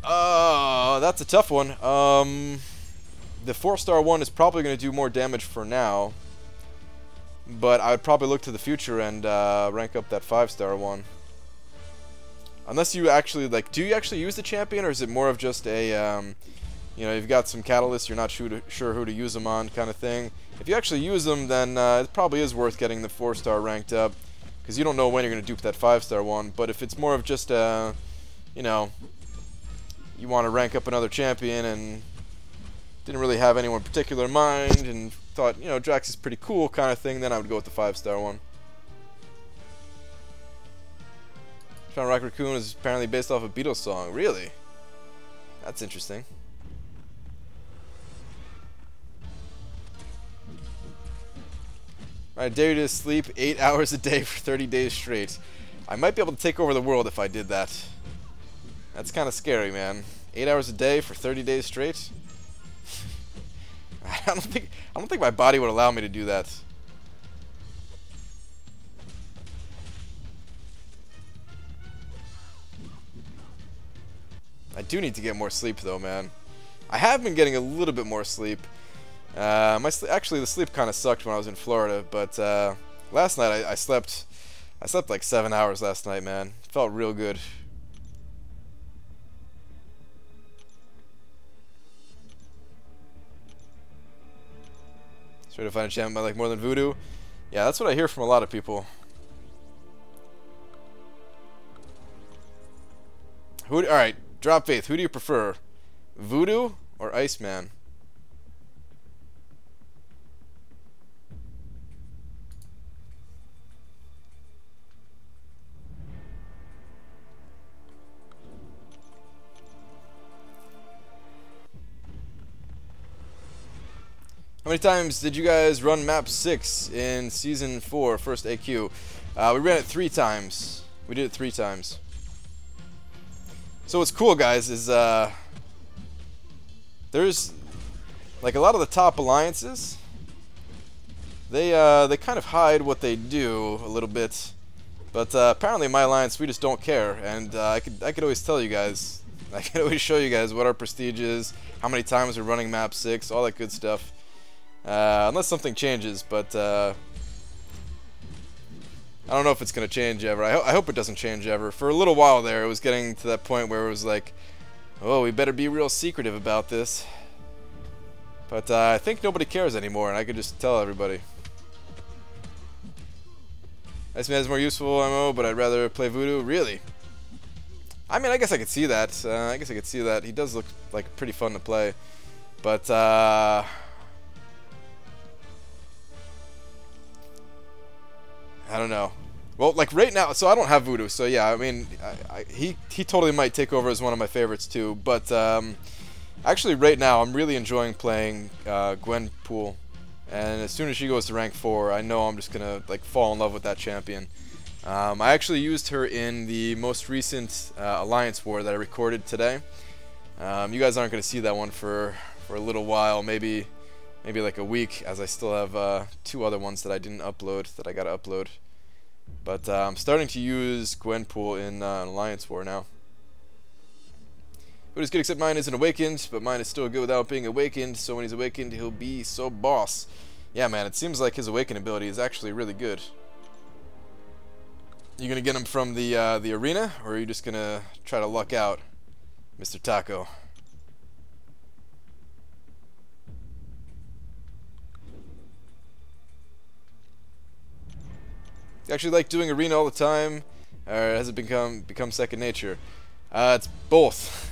That's a tough one. The 4-star one is probably going to do more damage for now, but I would probably look to the future and rank up that 5-star one. Unless you actually, like, do you actually use the champion, or is it more of just a, you know, you've got some catalysts, you're not sure who to use them on kind of thing. If you actually use them, then it probably is worth getting the 4-star ranked up, because you don't know when you're going to dupe that 5-star one. But if it's more of just, you know, you want to rank up another champion and didn't really have anyone particular in mind and thought, you know, Drax is pretty cool kind of thing, then I would go with the 5-star one. Sean Rock Raccoon is apparently based off a Beatles song. Really? That's interesting. I dare you to sleep 8 hours a day for 30 days straight. I might be able to take over the world if I did that. That's kind of scary, man. 8 hours a day for 30 days straight? I don't think my body would allow me to do that. I do need to get more sleep though, man. I have been getting a little bit more sleep. Actually, the sleep kind of sucked when I was in Florida, but last night I slept like 7 hours last night, man. Felt real good. Try to find a champion I like more than Voodoo. Yeah, that's what I hear from a lot of people. Alright, drop faith. Who do you prefer? Voodoo or Iceman? How many times did you guys run map 6 in season 4, first AQ? We ran it 3 times. We did it 3 times. So what's cool, guys, is there's like a lot of the top alliances. They kind of hide what they do a little bit, but apparently in my alliance we just don't care, and I could always tell you guys, I could always show you guys what our prestige is, how many times we're running map 6, all that good stuff. Unless something changes, but I don't know if it's gonna change ever. I hope it doesn't change ever. For a little while there, it was getting to that point where it was like, oh, we better be real secretive about this. But I think nobody cares anymore, and I could just tell everybody. Iceman is more useful ammo, but I'd rather play Voodoo. Really? I mean, I guess I could see that. I guess I could see that. He does look like pretty fun to play, but I don't know. Well, like right now, so I don't have Voodoo, so yeah, I mean, he totally might take over as one of my favorites too. But actually, right now, I'm really enjoying playing Gwenpool, and as soon as she goes to rank 4, I know I'm just gonna like fall in love with that champion. I actually used her in the most recent Alliance War that I recorded today. You guys aren't gonna see that one for a little while, maybe like a week, as I still have 2 other ones that I didn't upload that I gotta upload. But I'm starting to use Gwenpool in Alliance War now. But it's good, except mine isn't awakened, but mine is still good without being awakened, so when he's awakened, he'll be so boss. Yeah, man, it seems like his awaken ability is actually really good. You gonna get him from the arena, or are you just gonna try to luck out, Mr. Taco? You actually like doing arena all the time, or has it become second nature? It's both.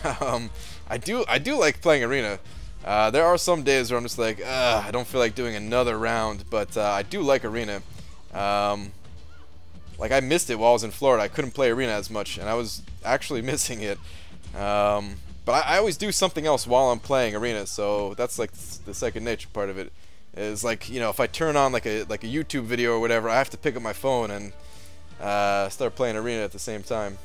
I do like playing arena. There are some days where I'm just like, I don't feel like doing another round, but I do like arena. Like I missed it while I was in Florida. I couldn't play arena as much, and I was actually missing it. But I always do something else while I'm playing arena, so that's like the second nature part of it. Is like, you know, if I turn on like a YouTube video or whatever, I have to pick up my phone and start playing arena at the same time.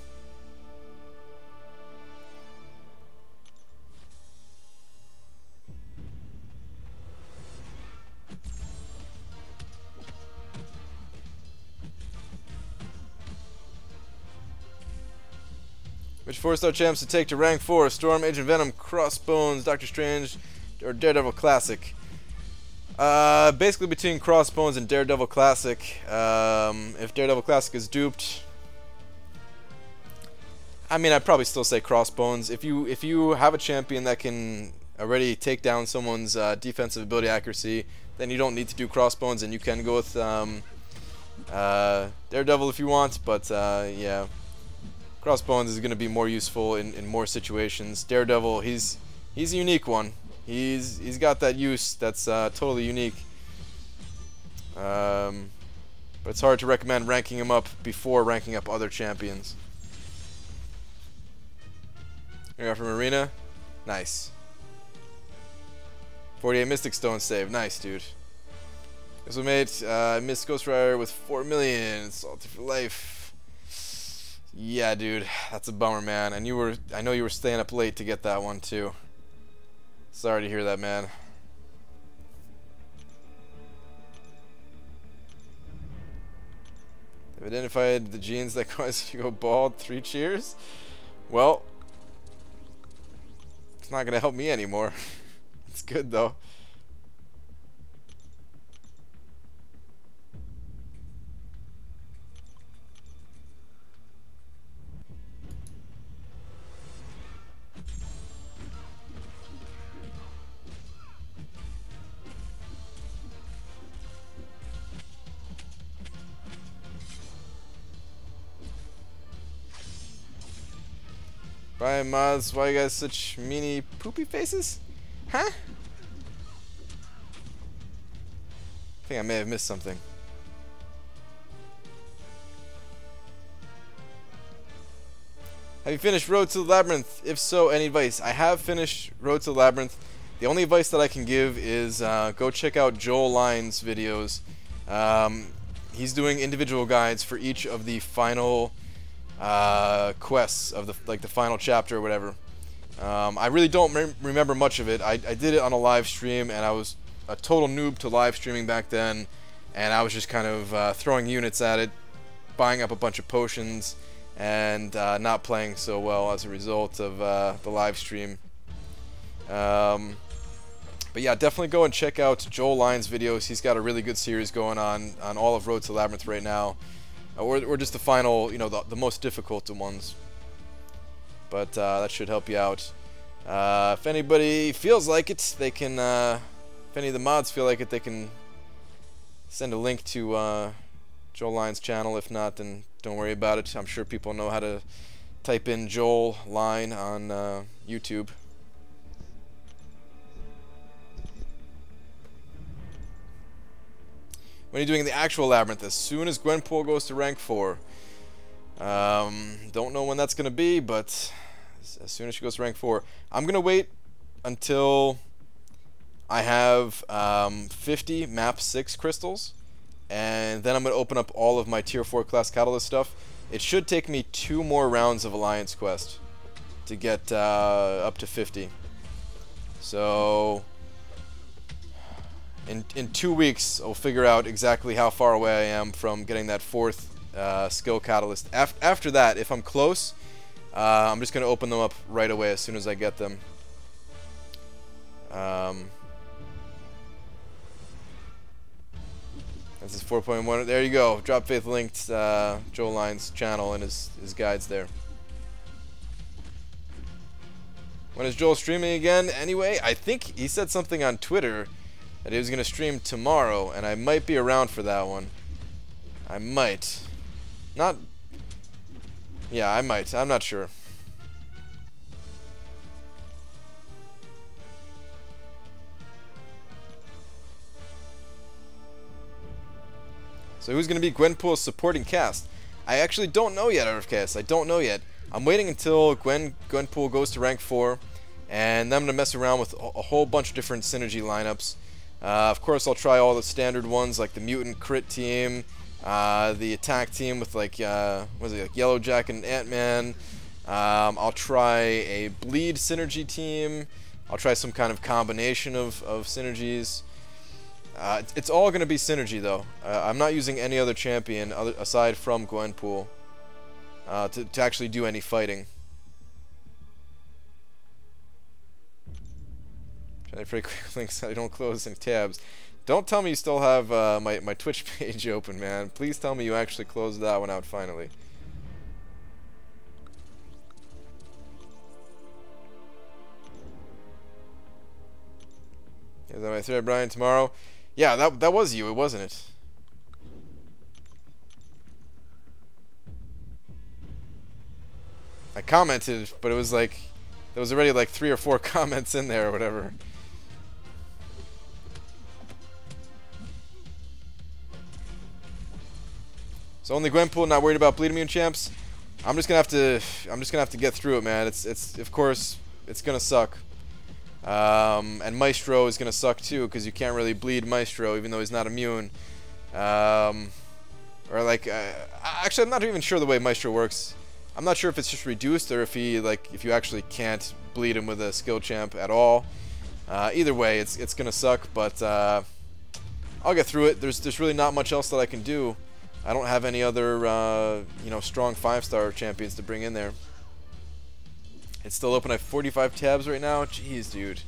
Which 4-star champs to take to rank 4? Storm, Agent Venom, Crossbones, Doctor Strange, or Daredevil Classic? Basically between Crossbones and Daredevil Classic. If Daredevil Classic is duped, I mean, I'd probably still say Crossbones. If you have a champion that can already take down someone's defensive ability accuracy, then you don't need to do Crossbones, and you can go with Daredevil if you want. But yeah, Crossbones is going to be more useful in more situations. Daredevil, he's a unique one. He's got that use that's totally unique. But it's hard to recommend ranking him up before ranking up other champions. Here we go from Arena. Nice. 48 Mystic Stone save. Nice, dude. This one made missed Ghost Rider with 4 million. Salted for life. Yeah, dude. That's a bummer, man. And I know you were staying up late to get that one too. Sorry to hear that, man. They've identified the genes that cause you to go bald. 3 cheers? Well, It's not gonna help me anymore. It's good though. Brian mods, why you guys such meanie poopy faces? Huh? I think I may have missed something. Have you finished Road to the Labyrinth? If so, any advice? I have finished Road to the Labyrinth. The only advice that I can give is go check out Joel Lyon's videos. He's doing individual guides for each of the final quests of the final chapter or whatever. I really don't remember much of it. I did it on a live stream, and I was a total noob to live streaming back then, and I was just kind of throwing units at it, buying up a bunch of potions, and not playing so well as a result of the live stream. But yeah, definitely go and check out Joel Lyon's videos. He's got a really good series going on all of Road to the Labyrinth right now. Or just the final, you know, the most difficult ones. But that should help you out. If anybody feels like it, they can, if any of the mods feel like it, they can send a link to Joel Lyon's channel. If not, then don't worry about it. I'm sure people know how to type in Joel Lyon on YouTube. When are you doing the actual Labyrinth? As soon as Gwenpool goes to rank 4. Don't know when that's going to be, but as soon as she goes to rank 4. I'm going to wait until I have 50 map 6 crystals, and then I'm going to open up all of my tier 4 class catalyst stuff. It should take me 2 more rounds of Alliance Quest to get up to 50. So in 2 weeks, I'll figure out exactly how far away I am from getting that 4th skill catalyst. After that, if I'm close, I'm just going to open them up right away as soon as I get them. This is 4.1. There you go. Drop Faith linked Joel Lyon's channel and his guides there. When is Joel streaming again? Anyway, I think he said something on Twitter that he was going to stream tomorrow, and I might be around for that one. I might. Not... Yeah, I might. I'm not sure. So who's going to be Gwenpool's supporting cast? I actually don't know yet, RFKS. I don't know yet. I'm waiting until Gwenpool goes to rank 4, and then I'm going to mess around with a whole bunch of different synergy lineups. Of course, I'll try all the standard ones like the mutant crit team, the attack team with like what is it, like Yellowjack and Ant-Man. I'll try a bleed synergy team. I'll try some kind of combination of synergies. It's all going to be synergy though. I'm not using any other champion aside from Gwenpool to actually do any fighting. Try pretty quick links so I don't close any tabs. Don't tell me you still have my Twitch page open, man. Please tell me you actually closed that one out finally. Is that my thread, Brian, tomorrow? Yeah, that was you, wasn't it? I commented, but it was like there was already like 3 or 4 comments in there or whatever. So only Gwenpool, not worried about bleed immune champs. I'm just gonna have to get through it, man. It's of course it's gonna suck. And Maestro is gonna suck too, because you can't really bleed Maestro even though he's not immune. Or like actually, I'm not even sure the way Maestro works. I'm not sure if it's just reduced or if if you actually can't bleed him with a skill champ at all. Either way, it's gonna suck, but I'll get through it. There's really not much else that I can do. I don't have any other you know, strong 5-star champions to bring in there. It's still open. I have 45 tabs right now. Jeez, dude.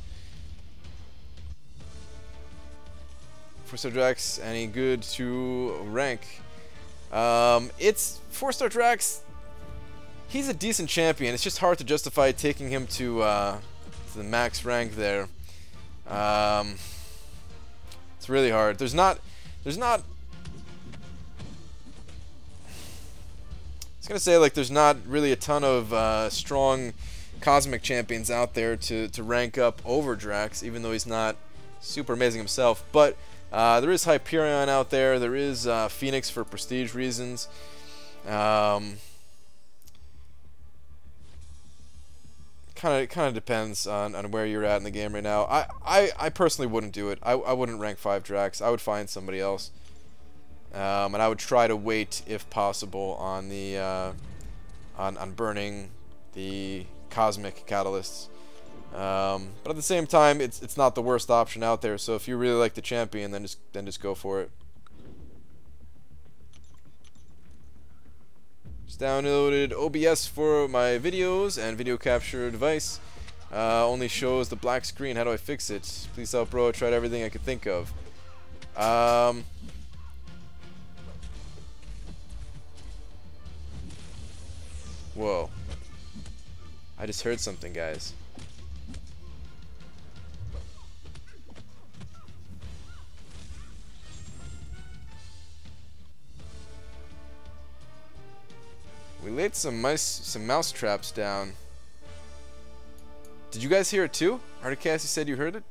4-star Drax, any good to rank? It's 4-star Drax. He's a decent champion. It's just hard to justify taking him to the max rank there. It's really hard. There's not. I was gonna say, like, there's not really a ton of strong cosmic champions out there to rank up over Drax, even though he's not super amazing himself. But there is Hyperion out there. There is Phoenix for prestige reasons. Kind of depends on where you're at in the game right now. I personally wouldn't do it. I wouldn't rank 5 Drax. I would find somebody else. And I would try to wait, if possible, on the on burning the cosmic catalysts. But at the same time, it's not the worst option out there. So if you really like the champion, then just go for it. Just downloaded OBS for my videos and video capture device. Only shows the black screen. How do I fix it? Please help, bro. I tried everything I could think of. Whoa. I just heard something, guys. We laid some mouse traps down. Did you guys hear it too? Articassi said you heard it?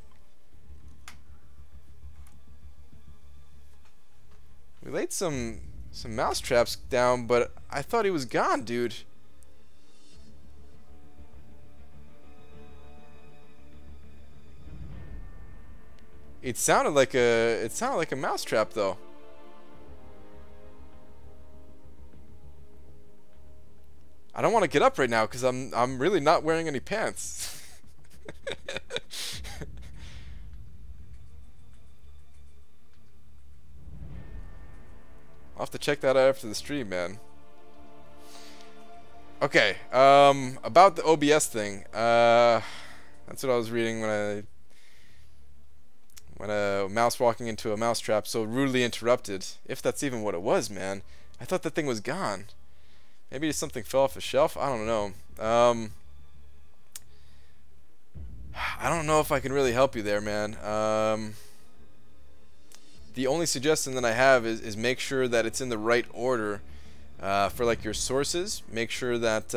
We laid some mouse traps down, but I thought he was gone, dude. It sounded like a mouse trap though. I don't want to get up right now because I'm really not wearing any pants. I'll have to check that out after the stream, man. Okay, about the OBS thing. That's what I was reading when a mouse walking into a mousetrap so rudely interrupted. If that's even what it was, man. I thought that thing was gone. Maybe just something fell off a shelf. I don't know. I don't know if I can really help you there, man. The only suggestion that I have is make sure that it's in the right order for like your sources. Make sure that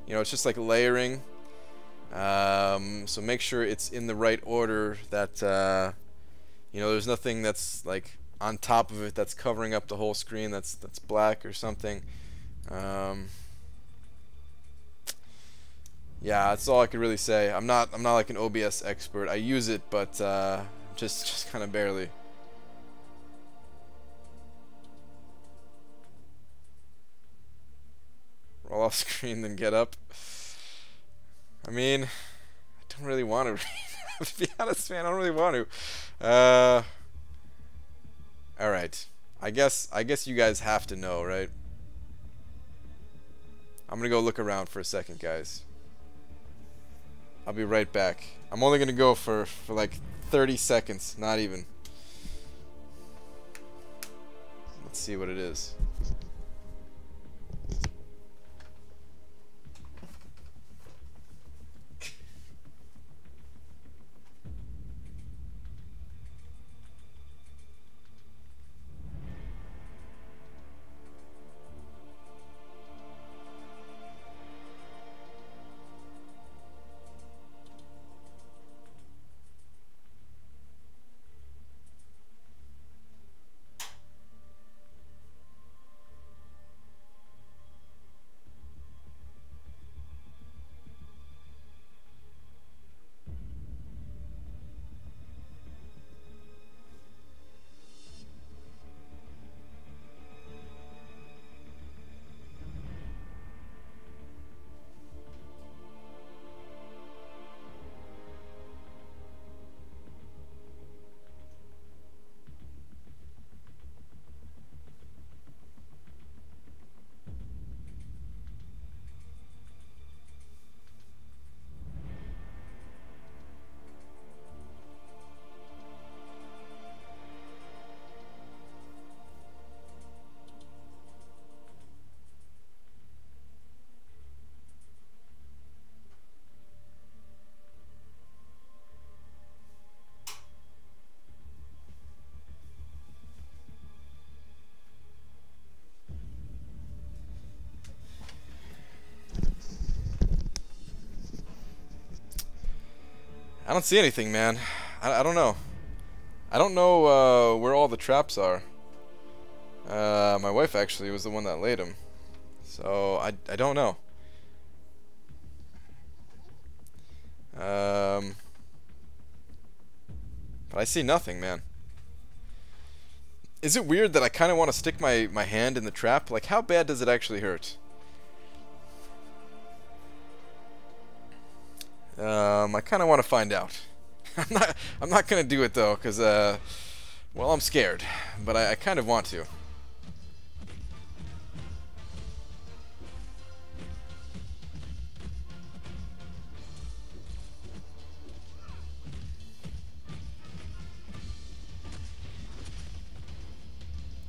you know, it's just like layering. So make sure it's in the right order. That you know, there's nothing that's like on top of it that's covering up the whole screen. That's black or something. Yeah, that's all I could really say. I'm not like an OBS expert. I use it, but just kind of barely. Roll off screen, then get up. I mean, I don't really want to. To be honest, man, I don't really want to. All right. I guess you guys have to know, right? I'm gonna go look around for a second, guys. I'll be right back. I'm only gonna go for like 30 seconds, not even. Let's see what it is. I don't see anything, man. I don't know. I don't know where all the traps are. My wife actually was the one that laid them. So I don't know. But I see nothing, man. Is it weird that I kind of want to stick my hand in the trap? Like, how bad does it actually hurt? I kind of want to find out. I'm not gonna do it though, cause well, I'm scared, but I kind of want to.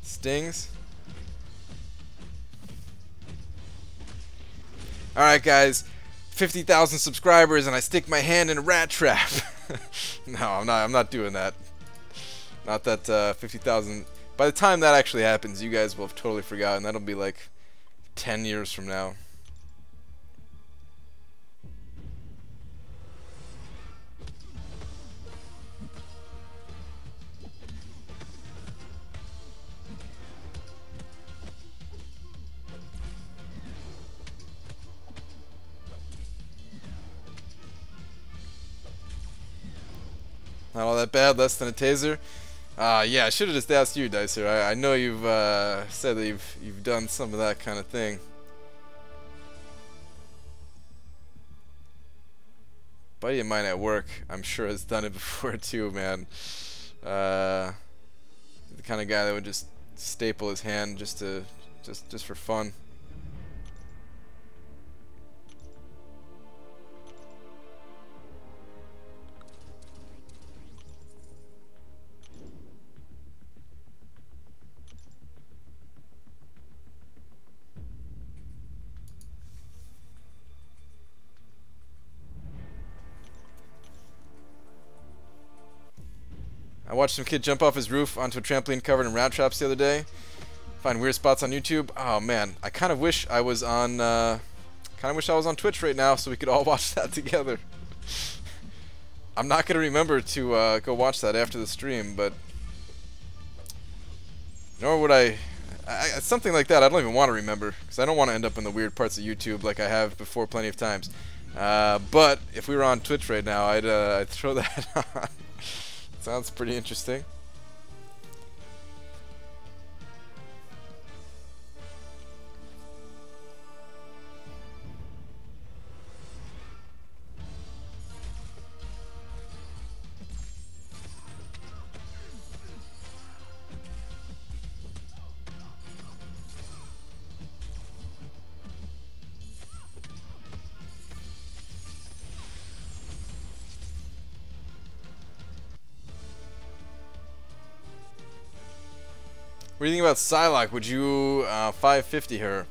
Stings. All right, guys. 50,000 subscribers and I stick my hand in a rat trap. No, I'm not doing that. Not that 50,000. By the time that actually happens, you guys will have totally forgotten. That'll be like 10 years from now. Not all that bad, less than a taser. Yeah, I should have just asked you, Dicer. I know you've said that you've done some of that kind of thing. Buddy of mine at work, I'm sure has done it before too, man. The kind of guy that would just staple his hand just for fun. I watched some kid jump off his roof onto a trampoline covered in rat traps the other day. Find weird spots on YouTube. Oh man, I kind of wish I was on Twitch right now so we could all watch that together. I'm not gonna remember to go watch that after the stream, but nor would I something like that. I don't even want to remember because I don't want to end up in the weird parts of YouTube like I have before plenty of times. But if we were on Twitch right now, I'd throw that on. Sounds pretty interesting. What do you think about Psylocke? Would you 550 her?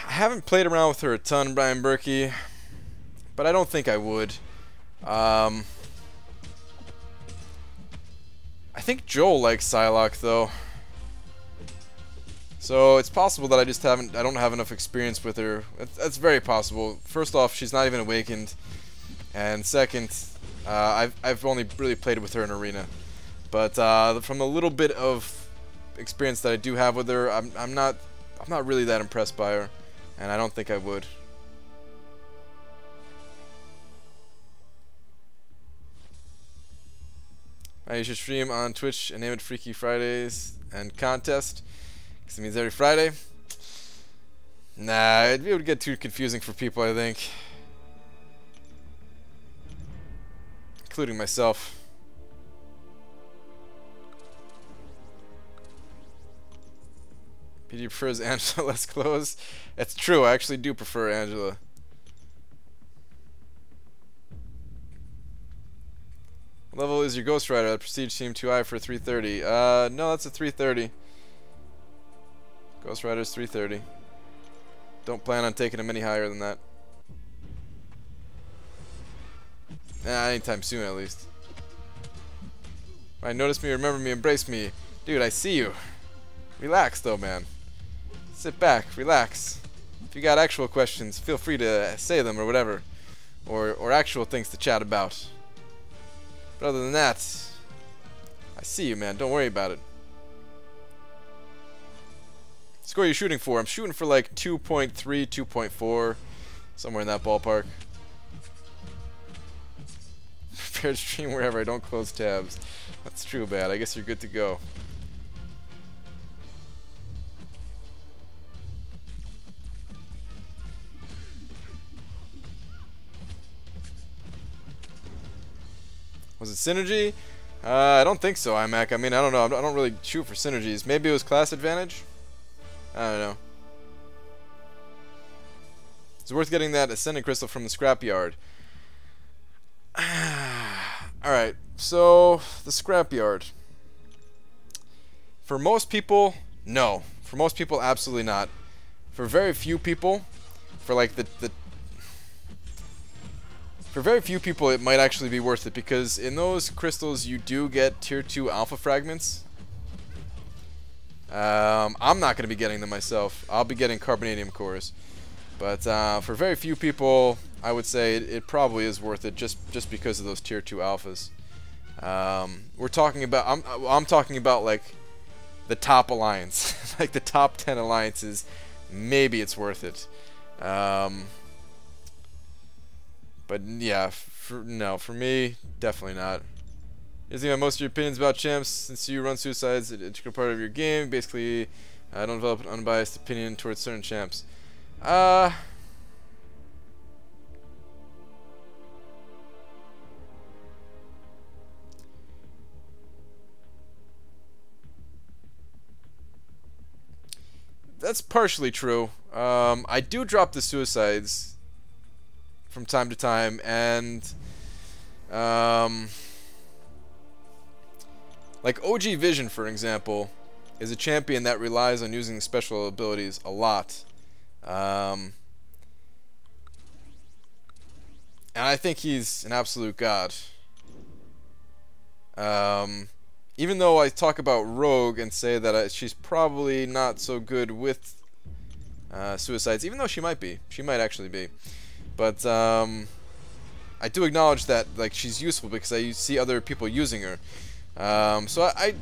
I haven't played around with her a ton, Brian Berkey, but I don't think I would. I think Joel likes Psylocke though, so it's possible that I don't have enough experience with her. That's very possible. First off, she's not even awakened, and second, I've only really played with her in arena. But from a little bit of experience that I do have with her, I'm not really that impressed by her, and I don't think I would. You should stream on Twitch and name it Freaky Fridays and contest, because it means every Friday. Nah, it would get too confusing for people, I think, including myself. PD prefers Angela less clothes. It's true, I actually do prefer Angela. What level is your Ghost Rider? That prestige seemed too high for 330. No, that's a 330. Ghost Rider's 330. Don't plan on taking him any higher than that. Nah, anytime soon at least. Right, notice me, remember me, embrace me. Dude, I see you. Relax though, man. Sit back, relax. If you got actual questions, feel free to say them or whatever. or actual things to chat about. But other than that, I see you, man. Don't worry about it. Score you shooting for? I'm shooting for like 2.3, 2.4, somewhere in that ballpark. Prepare to stream wherever I don't close tabs. That's true, bad. I guess you're good to go. Was it synergy? I don't think so, iMac. I mean, I don't know. I don't really shoot for synergies. Maybe it was class advantage? I don't know. It's worth getting that ascendant crystal from the scrapyard. Alright, so the scrapyard. For most people, no. For most people, absolutely not. For very few people, for like for very few people, it might actually be worth it, because in those crystals you do get tier 2 alpha fragments. I'm not going to be getting them myself. I'll be getting carbonadium cores. But for very few people, I would say it probably is worth it, just because of those tier 2 alphas. We're talking about, I'm talking about like the top alliance, like the top 10 alliances. Maybe it's worth it. But yeah, no, for me, definitely not. You think about most of your opinions about champs, since you run suicides, it's an integral part of your game. Basically, don't develop an unbiased opinion towards certain champs. That's partially true. I do drop the suicides from time to time, and like OG Vision, for example, is a champion that relies on using special abilities a lot. And I think he's an absolute god. Even though I talk about Rogue and say that she's probably not so good with suicides, even though she might be. She might actually be. But I do acknowledge that like she's useful because I see other people using her. So I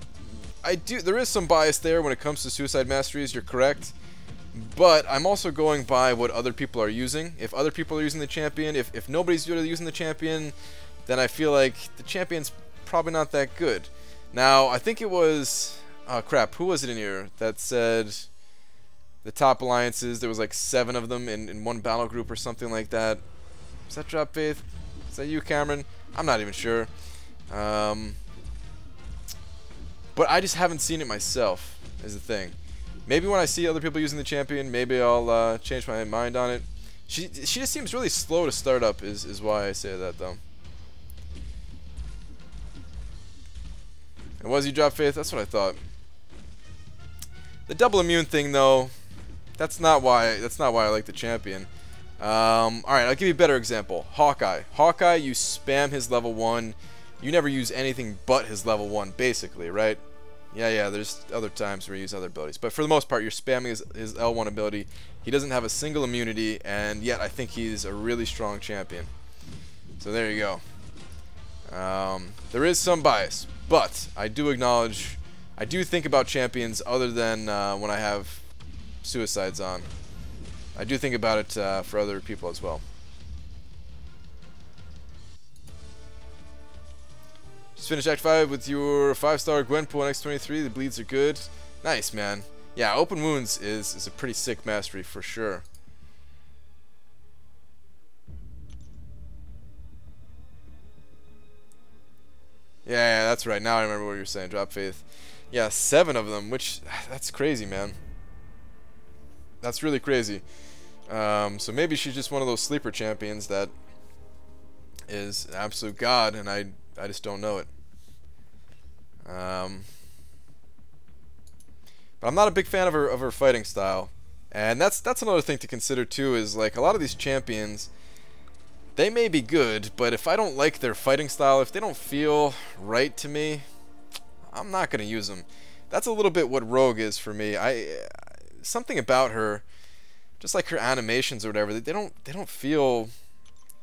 do. There is some bias there when it comes to suicide masteries. You're correct, but I'm also going by what other people are using. If other people are using the champion, if nobody's really using the champion, then I feel like the champion's probably not that good. Now I think it was, oh crap, who was it in here that said the top alliances? There was like 7 of them in one battle group or something like that. Is that Drop Faith? Is that you, Cameron? I'm not even sure. But I just haven't seen it myself, is the thing. Maybe when I see other people using the champion, maybe I'll change my mind on it. She just seems really slow to start up, is why I say that, though. And was you Drop Faith? That's what I thought. The double immune thing, though, that's not why I like the champion. Alright, I'll give you a better example. Hawkeye. Hawkeye, you spam his level 1. You never use anything but his level 1, basically, right? Yeah, there's other times where you use other abilities. But for the most part, you're spamming his L1 ability. He doesn't have a single immunity, and yet I think he's a really strong champion. So there you go. There is some bias, but I do acknowledge, I do think about champions other than when I have suicides on. I do think about it for other people as well. Just finished Act 5 with your 5-star Gwenpool on X23. The bleeds are good. Nice, man. Yeah, Open Wounds is a pretty sick mastery for sure. Yeah, that's right. Now I remember what you were saying. Drop Faith. Yeah, 7 of them, which, that's crazy, man. That's really crazy. So maybe she's just one of those sleeper champions that is an absolute god, and I just don't know it. But I'm not a big fan of her fighting style, and that's another thing to consider too. Is like a lot of these champions, they may be good, but if I don't like their fighting style, if they don't feel right to me, I'm not gonna use them. That's a little bit what Rogue is for me. Something about her, just like her animations or whatever, they don't feel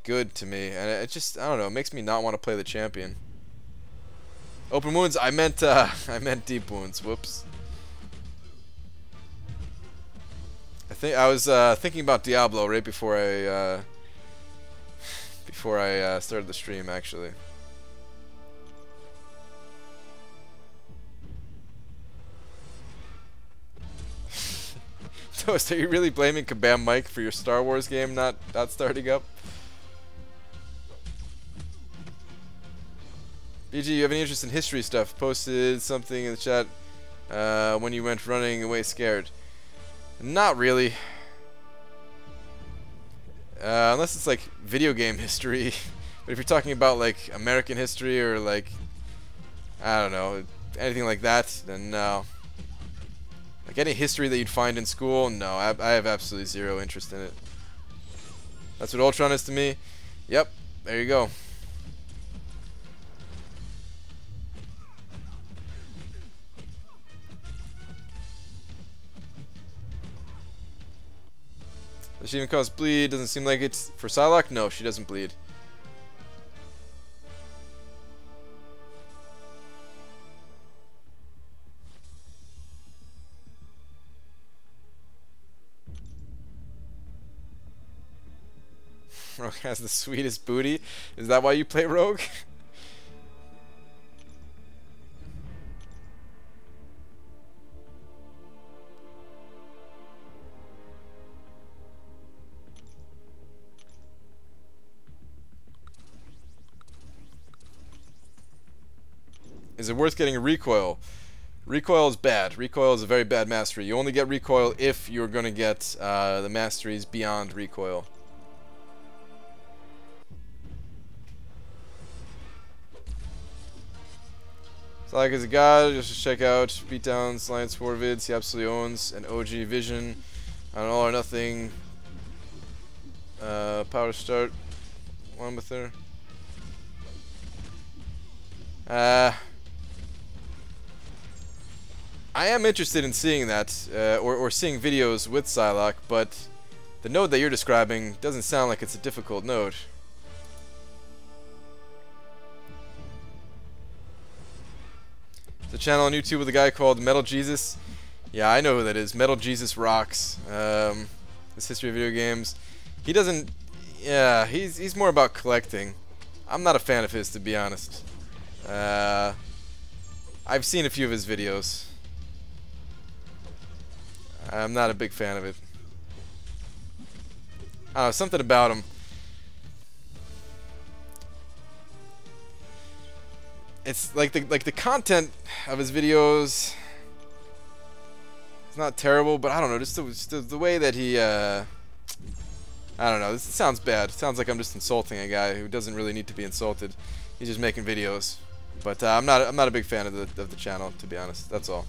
good to me, and it just, I don't know, it makes me not want to play the champion. Open wounds, I meant I meant deep wounds. Whoops. I was thinking about Diablo right before I started the stream, actually. Toast, are you really blaming Kabam Mike for your Star Wars game not starting up? BG, you have any interest in history stuff? Posted something in the chat when you went running away scared. Not really. Unless it's like video game history. But if you're talking about like American history or like, I don't know, anything like that, then no. Like any history that you'd find in school, no, I have absolutely zero interest in it. That's what Ultron is to me. Yep, there you go. Does she even cause bleed? Doesn't seem like it's for Psylocke. No, she doesn't bleed. Rogue has the sweetest booty. Is that why you play Rogue? Is it worth getting a recoil? Recoil is bad. Recoil is a very bad mastery. You only get recoil if you're going to get the masteries beyond recoil. Psylocke is a god. Just to check out Beatdown, Science War vids. He absolutely owns an OG vision on All or Nothing. Power start. One with her. I am interested in seeing that, or seeing videos with Psylocke, but the node that you're describing doesn't sound like it's a difficult node. The channel on YouTube with a guy called Metal Jesus. Yeah, I know who that is. Metal Jesus rocks. This history of video games. He doesn't. Yeah, he's more about collecting. I'm not a fan of his, to be honest. I've seen a few of his videos. I'm not a big fan of it. I don't know, something about him. It's like the content of his videos. It's not terrible, but I don't know, just the way that he. I don't know. This sounds bad. It sounds like I'm just insulting a guy who doesn't really need to be insulted. He's just making videos. But I'm not a big fan of the channel, to be honest. That's all.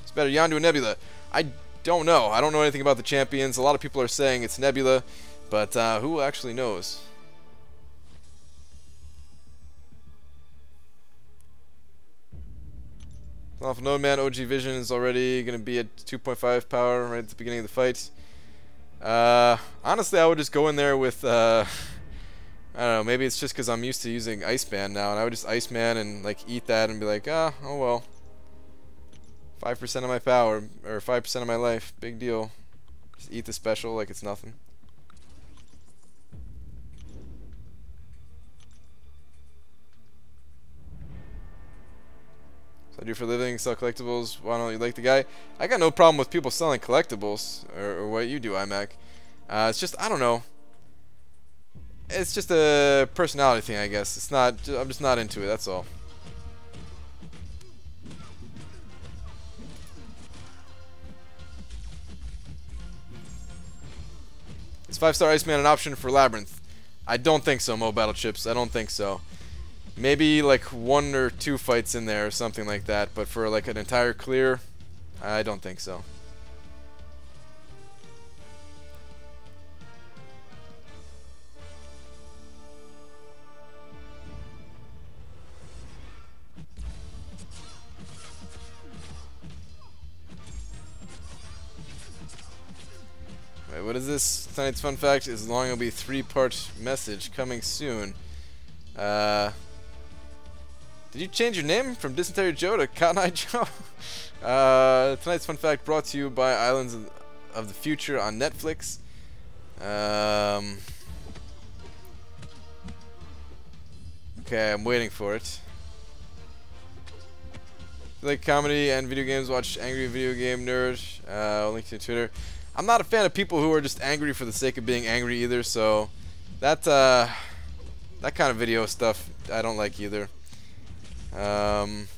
It's better Yondu or Nebula. I don't know. I don't know anything about the champions. A lot of people are saying it's Nebula, but who actually knows? Alpha Node Man, OG Vision is already going to be at 2.5 power right at the beginning of the fight. Honestly, I would just go in there with, I don't know, maybe it's just because I'm used to using Iceman now, and I would just Iceman and, like, eat that and be like, oh well. 5% of my power, or 5% of my life, big deal. Just eat the special like it's nothing. So I do for a living, sell collectibles. Why don't you like the guy? I got no problem with people selling collectibles, or what you do, iMac. It's just, I don't know. It's just a personality thing, I guess. It's not, I'm just not into it, that's all. Is 5-star Iceman an option for Labyrinth? I don't think so, Mo Battle Chips. I don't think so. Maybe like 1 or 2 fights in there or something like that, but for like an entire clear, I don't think so. what is this? Tonight's fun fact is long it'll be 3-part message coming soon. Did you change your name from Dysentery Joe to Cotton Eye Joe? Tonight's fun fact brought to you by Islands of the Future on Netflix. Okay, I'm waiting for it. If you like comedy and video games, watch Angry Video Game Nerd. Link to Twitter. I'm not a fan of people who are just angry for the sake of being angry either, so that kind of video stuff I don't like either. I'm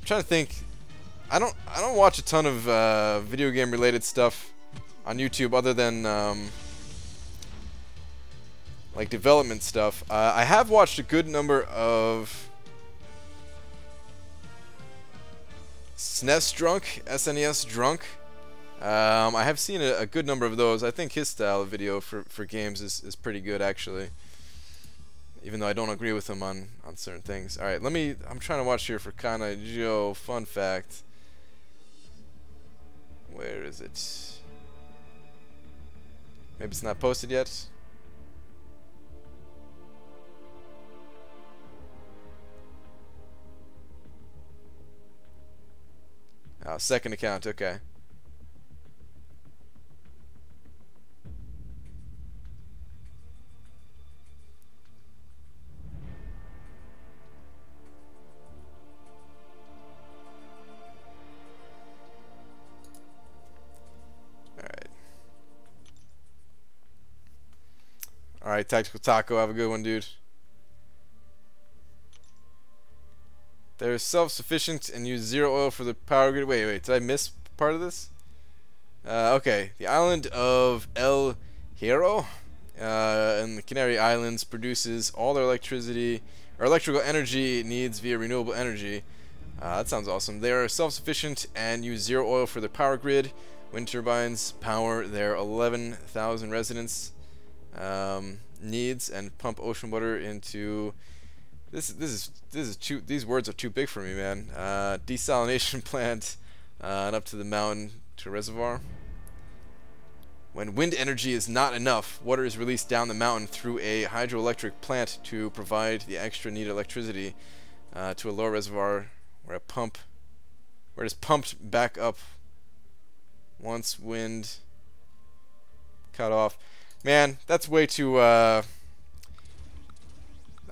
trying to think. I don't watch a ton of video game related stuff on YouTube other than like development stuff. I have watched a good number of SNES drunk. I have seen a good number of those. I think his style of video for games is pretty good actually. Even though I don't agree with him on certain things. Alright, I'm trying to watch here for Kana Joe fun fact. Where is it? Maybe it's not posted yet. Oh, second account, okay. Alright, Tactical Taco, have a good one, dude. They're self-sufficient and use 0 oil for the power grid. Wait, did I miss part of this? Okay, the island of El Hierro in the Canary Islands produces all their electricity or electrical energy needs via renewable energy. That sounds awesome. They are self-sufficient and use 0 oil for their power grid. Wind turbines power their 11,000 residents. Needs and pump ocean water into these words are too big for me, man. Desalination plant and up to the mountain to reservoir. When wind energy is not enough, water is released down the mountain through a hydroelectric plant to provide the extra needed electricity to a lower reservoir where it is pumped back up once wind cut off. Man, that's way too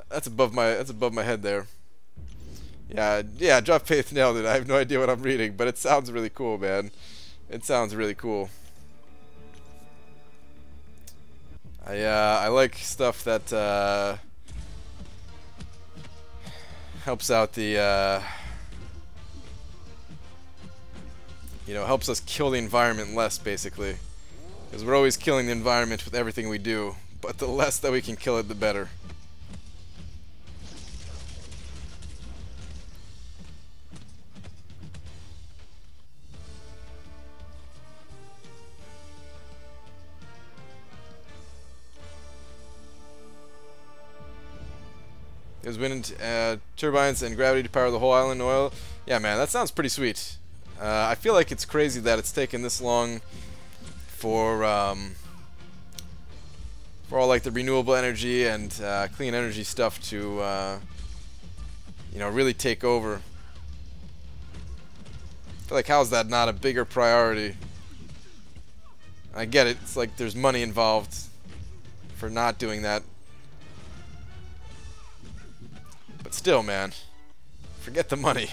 that's above my head there. Yeah, Drop Faith nailed it. I have no idea what I'm reading, but it sounds really cool, man. It sounds really cool. I like stuff that helps out the helps us kill the environment less, basically. Because we're always killing the environment with everything we do, but the less that we can kill it, the better. There's wind turbines and gravity to power the whole island. Oil. Yeah, man, that sounds pretty sweet. I feel like it's crazy that it's taken this long for all like the renewable energy and clean energy stuff to really take over. I feel like, how's that not a bigger priority? I get it, it's like there's money involved for not doing that. But still, man, forget the money.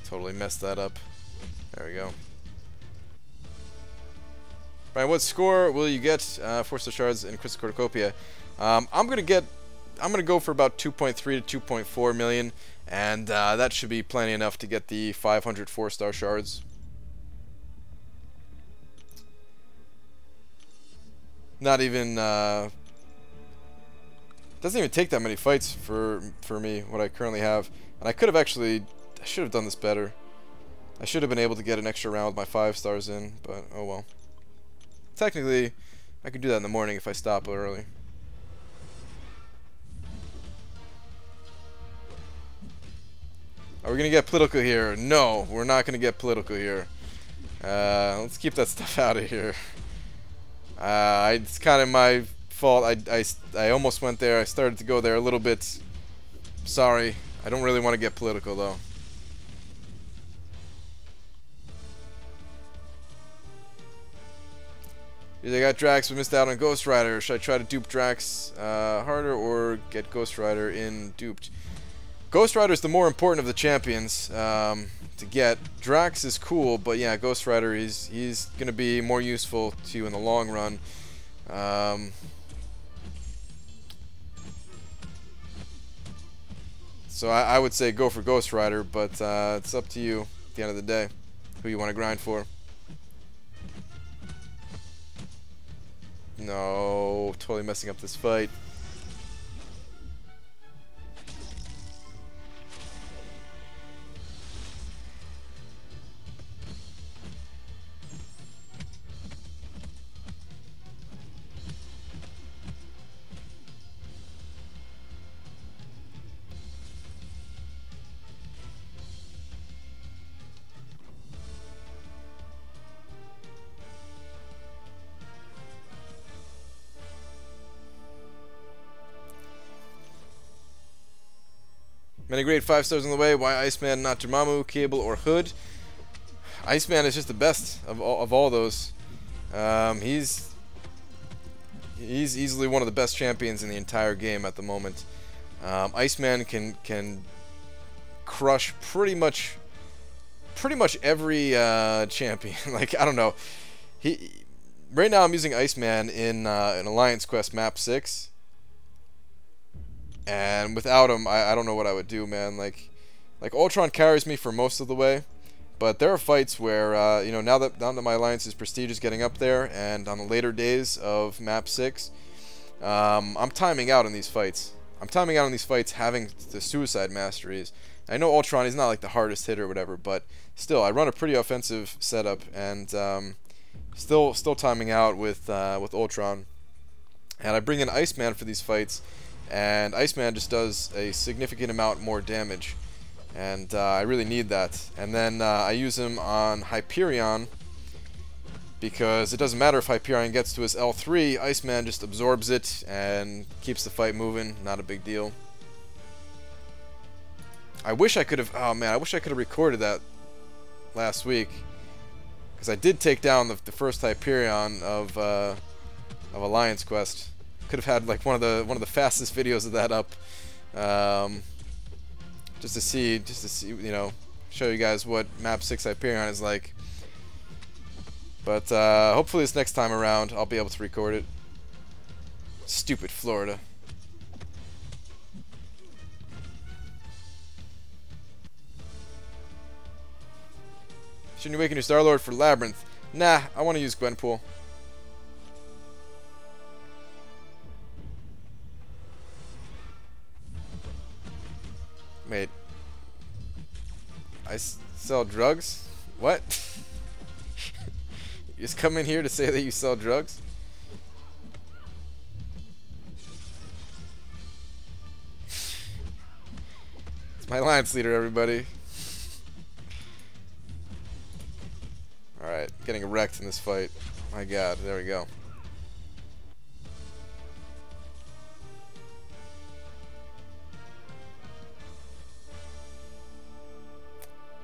Totally messed that up. There we go. Brian, what score will you get for the shards in Crystal Cornucopia? I'm gonna get I'm gonna go for about 2.3 to 2.4 million, and that should be plenty enough to get the 500 4-star shards. Not even doesn't even take that many fights for me, what I currently have. And I should have done this better. I should have been able to get an extra round with my 5 stars in, but oh well. Technically, I could do that in the morning if I stop early. Are we gonna get political here? No, we're not gonna get political here. Let's keep that stuff out of here. It's kind of my fault. I almost went there. I started to go there a little bit. Sorry. I don't really want to get political though. Either I got Drax but missed out on Ghost Rider. Should I try to dupe Drax harder or get Ghost Rider in duped? Ghost Rider is the more important of the champions to get. Drax is cool, but yeah, Ghost Rider he's gonna be more useful to you in the long run. So I would say go for Ghost Rider, but it's up to you at the end of the day who you want to grind for. No, totally messing up this fight. Many great 5 stars on the way. Why Iceman, not Dormammu, Cable, or Hood? Iceman is just the best of all those. He's easily one of the best champions in the entire game at the moment. Iceman can crush pretty much every champion. Like, I don't know. Right now I'm using Iceman in Alliance Quest map 6. And without him, I don't know what I would do, man. Like Ultron carries me for most of the way, but there are fights where you know, now that my Alliance's prestige is getting up there, and on the later days of map 6, I'm timing out in these fights. I'm timing out in these fights having the suicide masteries. I know Ultron is not like the hardest hitter or whatever, but still, I run a pretty offensive setup, and still timing out with Ultron. And I bring in Iceman for these fights. And Iceman just does a significant amount more damage, and I really need that. And then I use him on Hyperion, because it doesn't matter if Hyperion gets to his L3, Iceman just absorbs it and keeps the fight moving. Not a big deal. I wish I could have, oh man, I wish I could have recorded that last week, because I did take down the first Hyperion of Alliance Quest. Could have had like one of the fastest videos of that up, just to see, you know, show you guys what map 6 Hyperion is like. But hopefully this next time around I'll be able to record it. Stupid Florida. Shouldn't you awaken your Star-Lord for Labyrinth? Nah, I want to use Gwenpool. Wait. I sell drugs? What? You just come in here to say that you sell drugs? It's my alliance leader, everybody. Alright, getting wrecked in this fight. My god, there we go.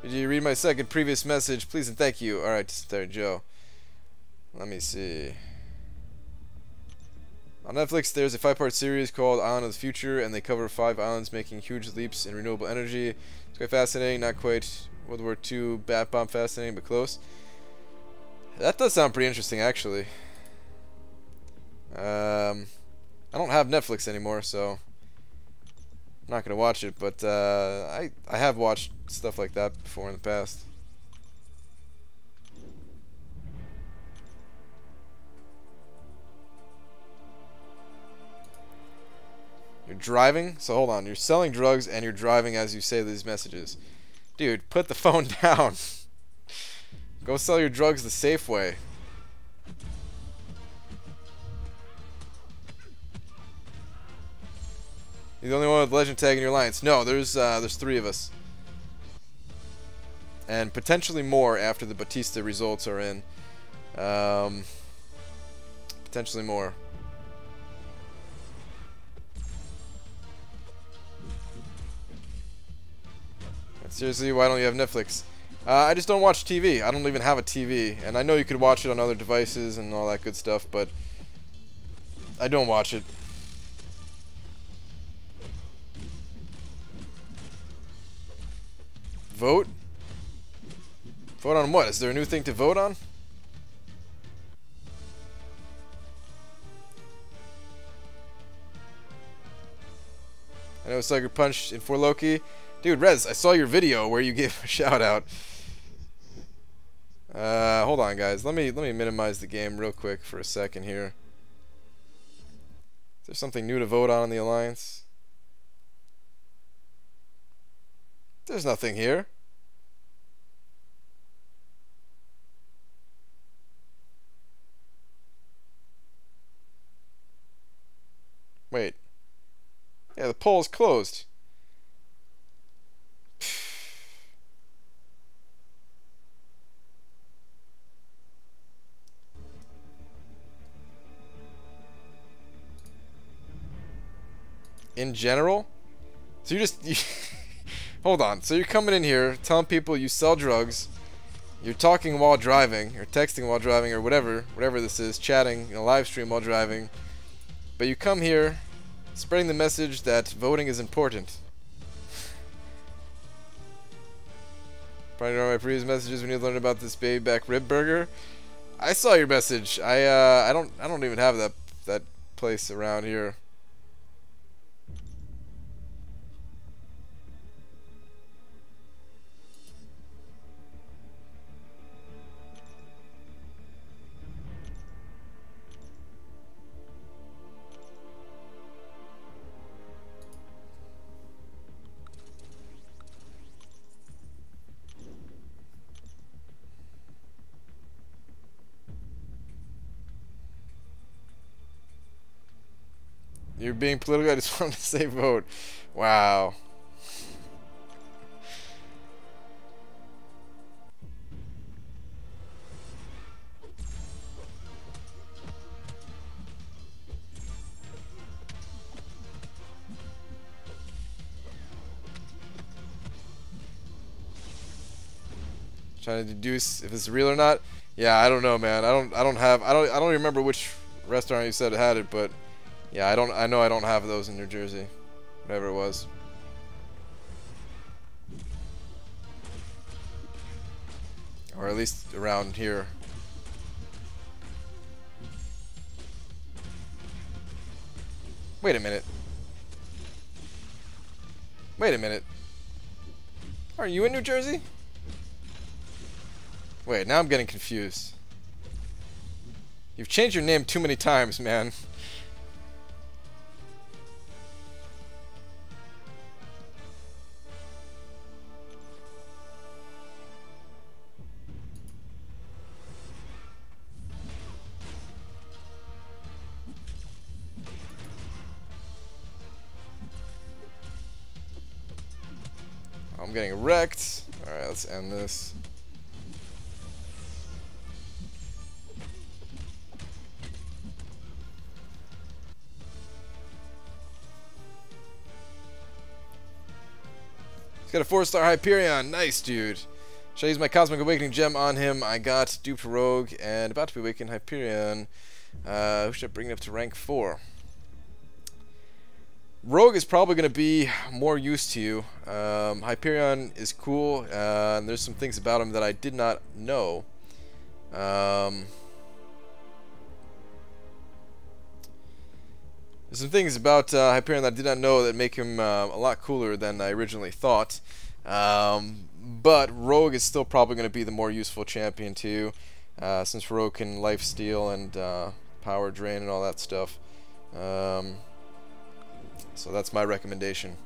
Did you read my second previous message? Please and thank you. Alright, there, Joe. Let me see. On Netflix, there's a 5-part series called Island of the Future, and they cover 5 islands making huge leaps in renewable energy. It's quite fascinating. Not quite World War II bat bomb fascinating, but close. That does sound pretty interesting, actually. I don't have Netflix anymore, so I'm not gonna watch it, but I have watched stuff like that before in the past. You're driving? So hold on. You're selling drugs and you're driving as you say these messages. Dude, put the phone down. Go sell your drugs the safe way. You're the only one with legend tag in your alliance. No, there's 3 of us. And potentially more after the Batista results are in. Potentially more. Seriously, why don't you have Netflix? I just don't watch TV. I don't even have a TV. And I know you could watch it on other devices and all that good stuff, but I don't watch it. Vote? Vote on what? Is there a new thing to vote on? I know Sucker Punch in For Loki. Dude, Rez, I saw your video where you gave a shout out. Hold on, guys. Let me minimize the game real quick for a second here. Is there something new to vote on in the Alliance? There's nothing here. Wait. Yeah, the poll is closed. In general? So you hold on. So you're coming in here telling people you sell drugs, you're talking while driving, or texting while driving, or whatever this is, chatting in a live stream while driving, but you come here spreading the message that voting is important. Probably know my previous messages when you learned about this baby back rib burger. I saw your message. I don't even have that place around here. You're being political. I just wanted to say vote. Wow. Trying to deduce if it's real or not. Yeah, I don't know, man. I don't remember which restaurant you said had it, but yeah, I know I don't have those in New Jersey. Whatever it was. Or at least around here. Wait a minute. Wait a minute. Are you in New Jersey? Wait, now I'm getting confused. You've changed your name too many times, man. I'm getting wrecked. Alright, let's end this. He's got a 4-star Hyperion. Nice, dude. Should I use my Cosmic Awakening gem on him? I got duped Rogue and about to be awakened Hyperion. Who should I bring up to rank 4? Rogue is probably going to be more used to you. Hyperion is cool, and there's some things about him that I did not know. There's some things about Hyperion that I did not know that make him a lot cooler than I originally thought. But Rogue is still probably going to be the more useful champion too, since Rogue can lifesteal and power drain and all that stuff. So that's my recommendation.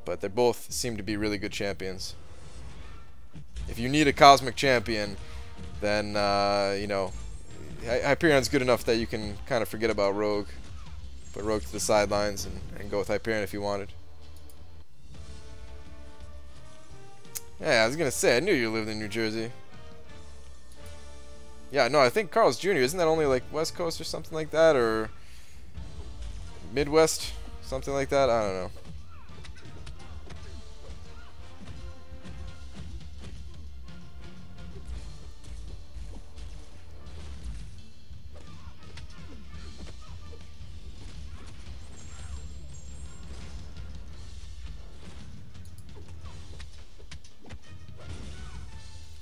But they both seem to be really good champions. If you need a cosmic champion, then you know, Hyperion's good enough that you can kind of forget about Rogue. Put Rogue to the sidelines and go with Hyperion if you wanted. Yeah, I was gonna say, I knew you lived in New Jersey. Yeah, no, I think Carl's Jr. Isn't that only like West Coast or something like that, or Midwest, something like that? I don't know.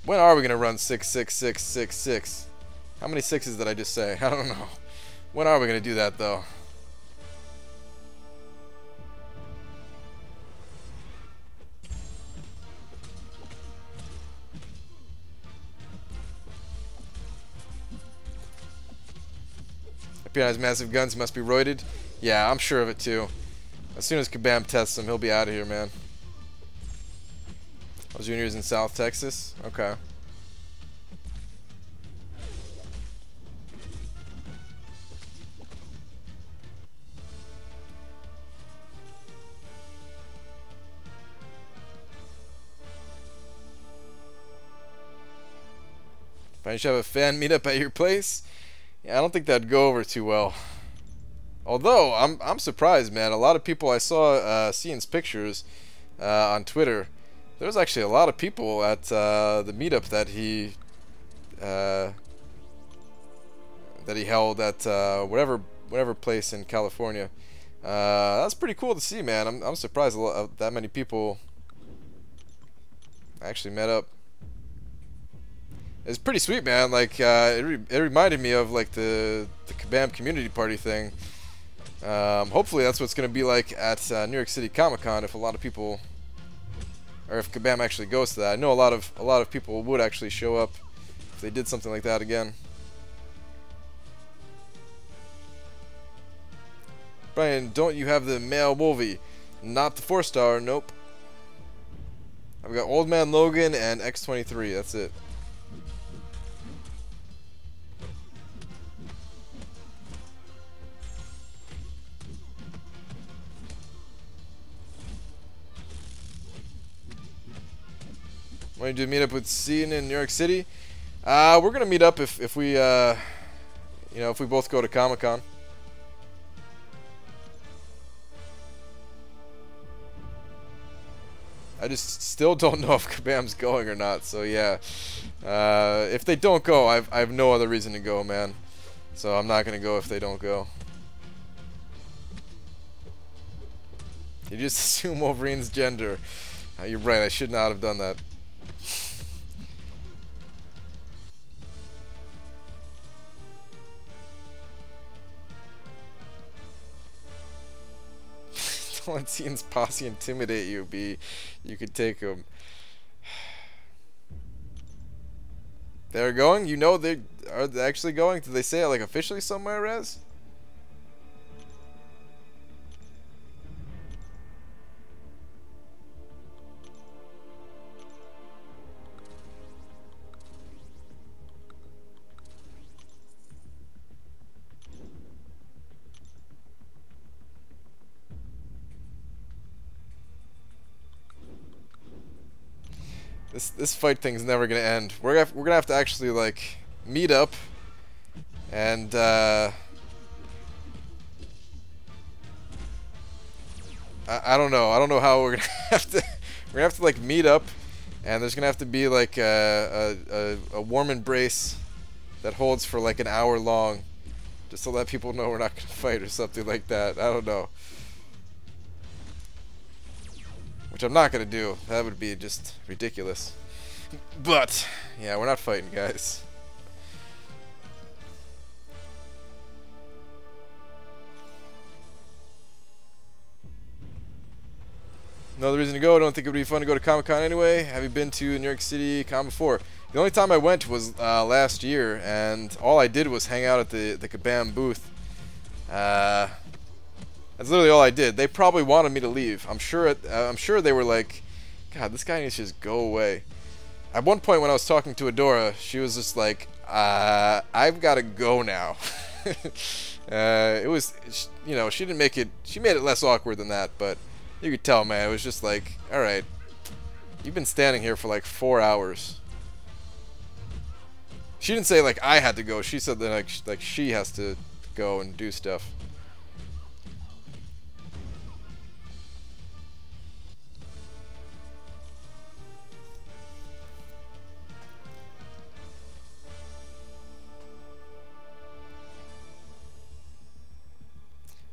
When are we gonna run 66666? How many sixes did I just say? I don't know. When are we gonna do that though? Hyperion has massive guns, must be roided. Yeah, I'm sure of it too. As soon as Kabam tests him, he'll be out of here, man. Oh, Junior's in South Texas? Okay. If I should have a fan meetup at your place? Yeah, I don't think that'd go over too well. Although, I'm surprised, man. A lot of people I saw Cian's pictures on Twitter. There was actually a lot of people at the meetup that he held at whatever place in California. That's pretty cool to see, man. I'm surprised that many people actually met up. It's pretty sweet, man. Like it reminded me of like the Kabam community party thing. Hopefully that's what's gonna be like at New York City Comic-Con if a lot of people. Or if Kabam actually goes to that. I know a lot of people would actually show up if they did something like that again. Brian, don't you have the male Wolvie? Not the 4-star, nope. I've got Old Man Logan and X-23, that's it. Want to do a meetup with Cian in New York City? We're gonna meet up if we, you know, if we both go to Comic-Con. I just still don't know if Kabam's going or not. So yeah, if they don't go, I have no other reason to go, man. So I'm not gonna go if they don't go. You just assume Wolverine's gender. You're right. I should not have done that. Don't let Cian's posse intimidate you, B. You could take them. They're going? You know they are actually going? Did they say it like officially somewhere, Rez? This fight thing's never gonna end. We're gonna have to actually like meet up and I don't know. I don't know how we're gonna have to. We're gonna have to like meet up, and there's gonna have to be like a warm embrace that holds for like an hour long, just to let people know we're not gonna fight or something like that. I don't know. Which I'm not gonna do. That would be just ridiculous. But yeah, we're not fighting, guys. Another reason to go. I don't think it would be fun to go to Comic-Con anyway. Have you been to New York City Con before? The only time I went was last year, and all I did was hang out at the Kabam booth. That's literally all I did. They probably wanted me to leave. I'm sure they were like, God, this guy needs to just go away. At one point when I was talking to Adora, she was just like, I've got to go now. It was, you know, she made it less awkward than that, but you could tell, man, it was just like, alright, you've been standing here for like 4 hours. She didn't say like I had to go, she said that like she has to go and do stuff.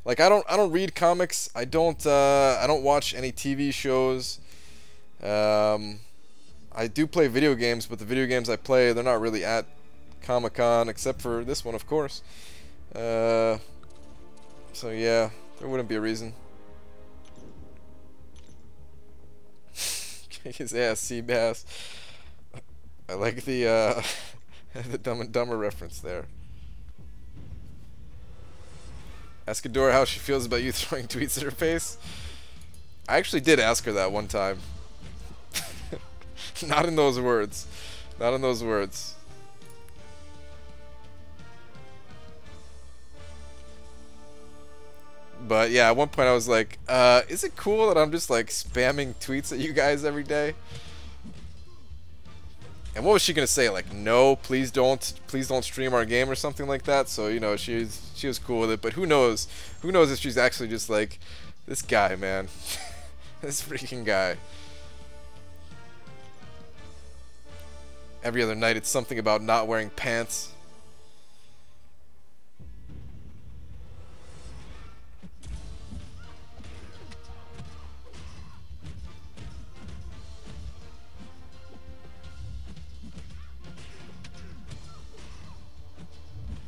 Like I don't read comics. I don't watch any TV shows. I do play video games, but the video games I play, they're not really at Comic-Con, except for this one, of course. So yeah, there wouldn't be a reason. Kick his ass, Seabass. I like the the Dumb and Dumber reference there. Ask Adora how she feels about you throwing tweets at her face. I actually did ask her that one time. Not in those words. Not in those words. But yeah, at one point I was like, is it cool that I'm just like spamming tweets at you guys every day? And what was she gonna say? Like, no, please don't stream our game or something like that. So you know, she was cool with it. But who knows? Who knows if she's actually just like, this guy, man, this freaking guy. Every other night, it's something about not wearing pants.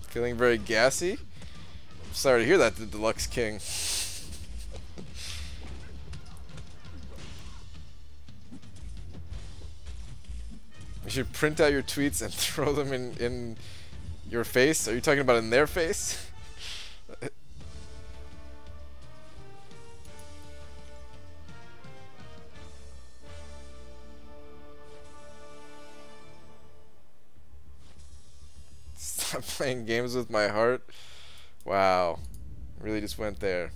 Feeling very gassy? Sorry to hear that, the Deluxe King. You should print out your tweets and throw them in your face? Are you talking about in their face? Stop playing games with my heart. Wow. Really just went there.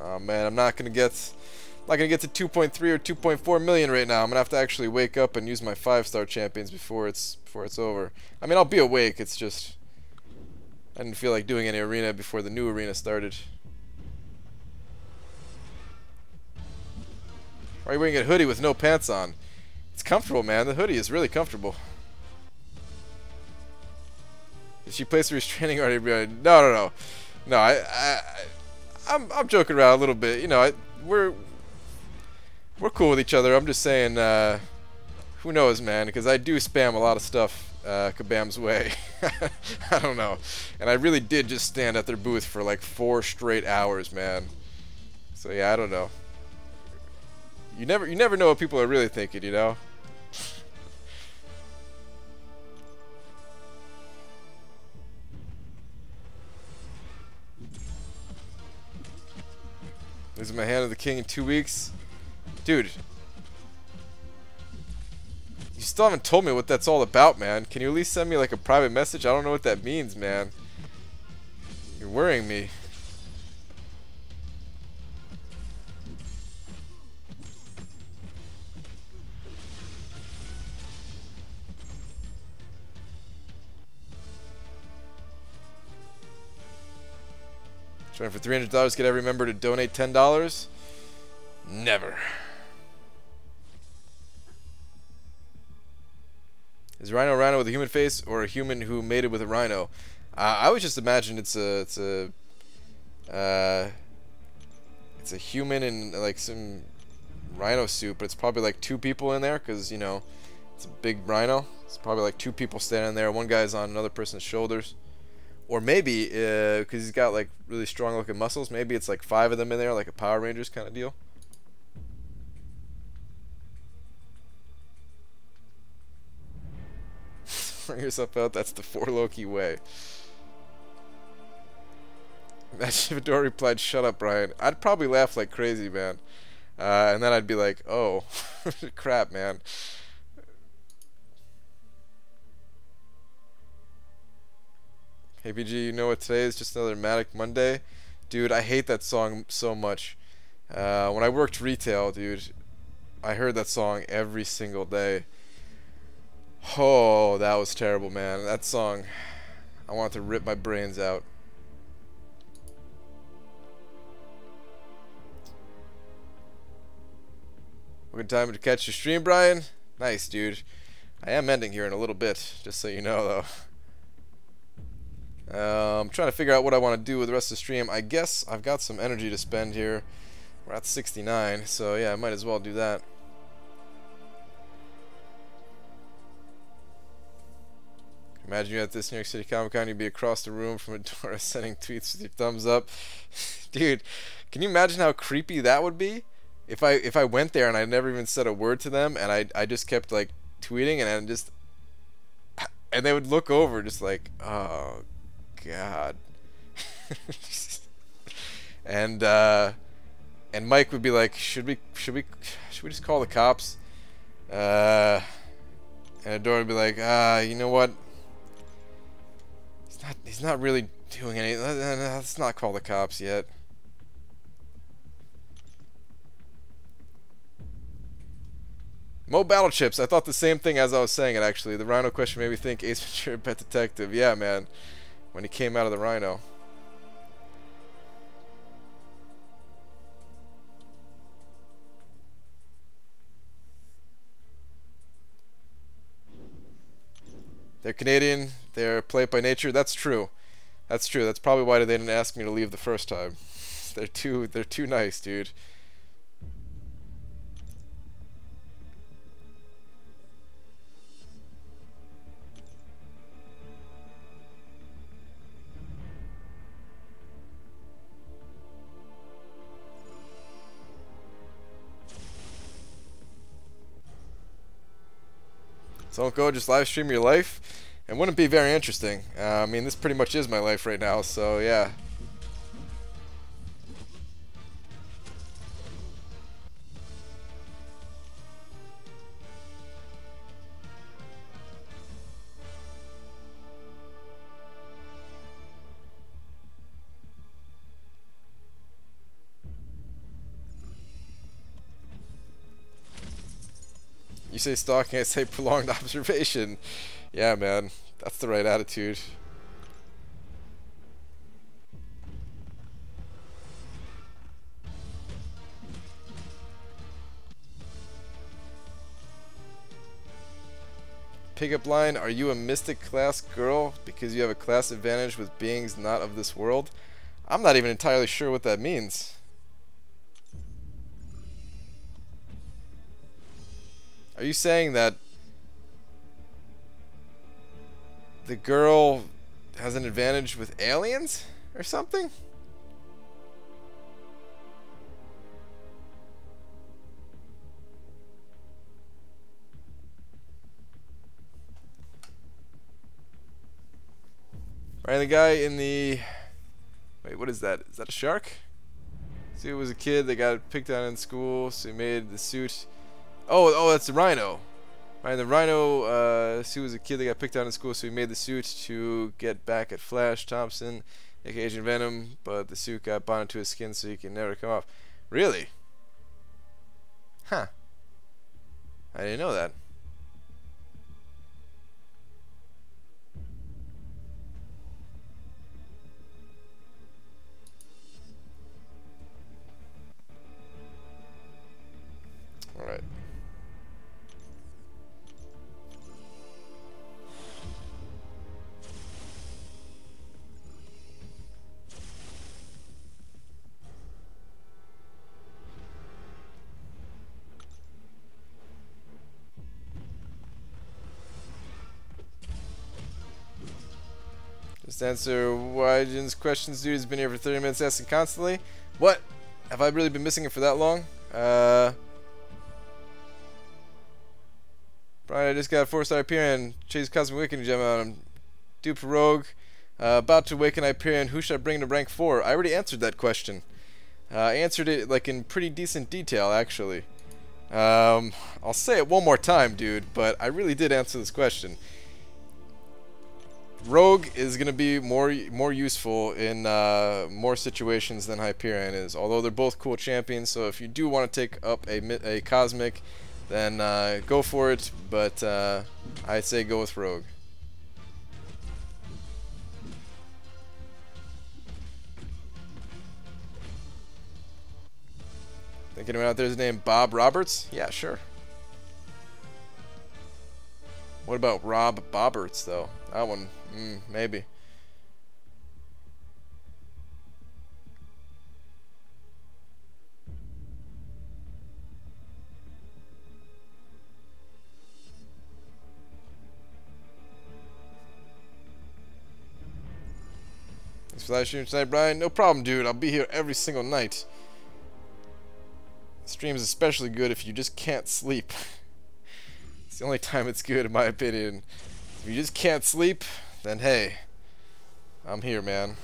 Oh man, I'm not gonna get to 2.3 or 2.4 million right now. I'm gonna have to actually wake up and use my 5-star champions before it's over. I mean, I'll be awake. It's just I didn't feel like doing any arena before the new arena started. Why are you wearing a hoodie with no pants on? It's comfortable, man. The hoodie is really comfortable. Did she place a restraining order? No. I'm joking around a little bit. You know, we're cool with each other. I'm just saying, who knows, man? Because I do spam a lot of stuff Kabam's way. I don't know. And I really did just stand at their booth for like 4 straight hours, man. So yeah, I don't know. You never know what people are really thinking, you know? Losing my hand of the king in 2 weeks. Dude. You still haven't told me what that's all about, man. Can you at least send me like a private message? I don't know what that means, man. You're worrying me. Trying for $300, get every member to donate $10? Never. Is Rhino with a human face or a human who mated with a rhino? I would just imagine it's a human in like some rhino suit, but it's probably like 2 people in there because, you know, It's a big rhino. It's probably like 2 people standing there. One guy's on another person's shoulders. Or maybe, because he's got like really strong looking muscles, maybe it's like 5 of them in there, like a Power Rangers kind of deal. Bring yourself out, that's the 4 Loki way. Imagine if Adore replied, "Shut up, Brian." I'd probably laugh like crazy, man. And then I'd be like, oh, crap, man. Hey, BG, you know what today is? Just another Matic Monday? Dude, I hate that song so much. When I worked retail, dude, I heard that song every single day. Oh, that was terrible, man. That song, I wanted to rip my brains out. Good time to catch your stream, Brian? Nice, dude. I am ending here in a little bit, just so you know, though. I'm trying to figure out what I want to do with the rest of the stream. I guess I've got some energy to spend here. We're at 69, so yeah, I might as well do that. Imagine you at this New York City Comic Con, you'd be across the room from Adora sending tweets with your thumbs up. Dude, can you imagine how creepy that would be? If I went there and I never even said a word to them, and I just kept like tweeting and they would look over just like, oh god. And Mike would be like, should we just call the cops? And Adora would be like, you know what? He's not really doing anything. Let's not call the cops yet. Mo Battle Chips, I thought the same thing as I was saying it, actually. The Rhino question made me think Ace Ventura Pet Detective. Yeah, man. When he came out of the Rhino. They're Canadian. They're played by nature. That's true. That's true. That's probably why they didn't ask me to leave the first time. They're too nice, dude. So don't go, just live stream your life. It wouldn't be very interesting. I mean, this pretty much is my life right now, so yeah. You say stalking, I say prolonged observation. Yeah, man. That's the right attitude. Pickup line, are you a mystic class girl because you have a class advantage with beings not of this world? I'm not even entirely sure what that means. Are you saying that the girl has an advantage with aliens or something? Right, the guy in the... Wait, what is that? Is that a shark? See, it was a kid that got picked on in school, so he made the suit... Oh, that's the rhino. Right, the rhino suit was a kid that got picked on in school, so he made the suit to get back at Flash Thompson, aka Agent Venom, but the suit got bonded to his skin so he can never come off. Really? Huh. I didn't know that. Alright. Just answer Wygen's questions, dude. He's been here for 30 minutes asking constantly. What? Have I really been missing it for that long? Brian, I just got a 4-star Hyperion. Chase Cosmic Awakening gem out. I'm due for Rogue. About to awaken Hyperion. Who should I bring to rank 4? I already answered that question. I answered it like in pretty decent detail, actually. I'll say it one more time, dude, but I really did answer this question. Rogue is going to be more useful in more situations than Hyperion is, although they're both cool champions. So if you do want to take up a Cosmic, then go for it, but I'd say go with Rogue. Think anyone out there's named Bob Roberts? Yeah, sure. What about Rob Bobberts, though? That one, maybe. Thanks for live streaming tonight, Brian. No problem, dude. I'll be here every single night. Stream's especially good if you just can't sleep. It's the only time it's good, in my opinion. If you just can't sleep, then hey, I'm here, man.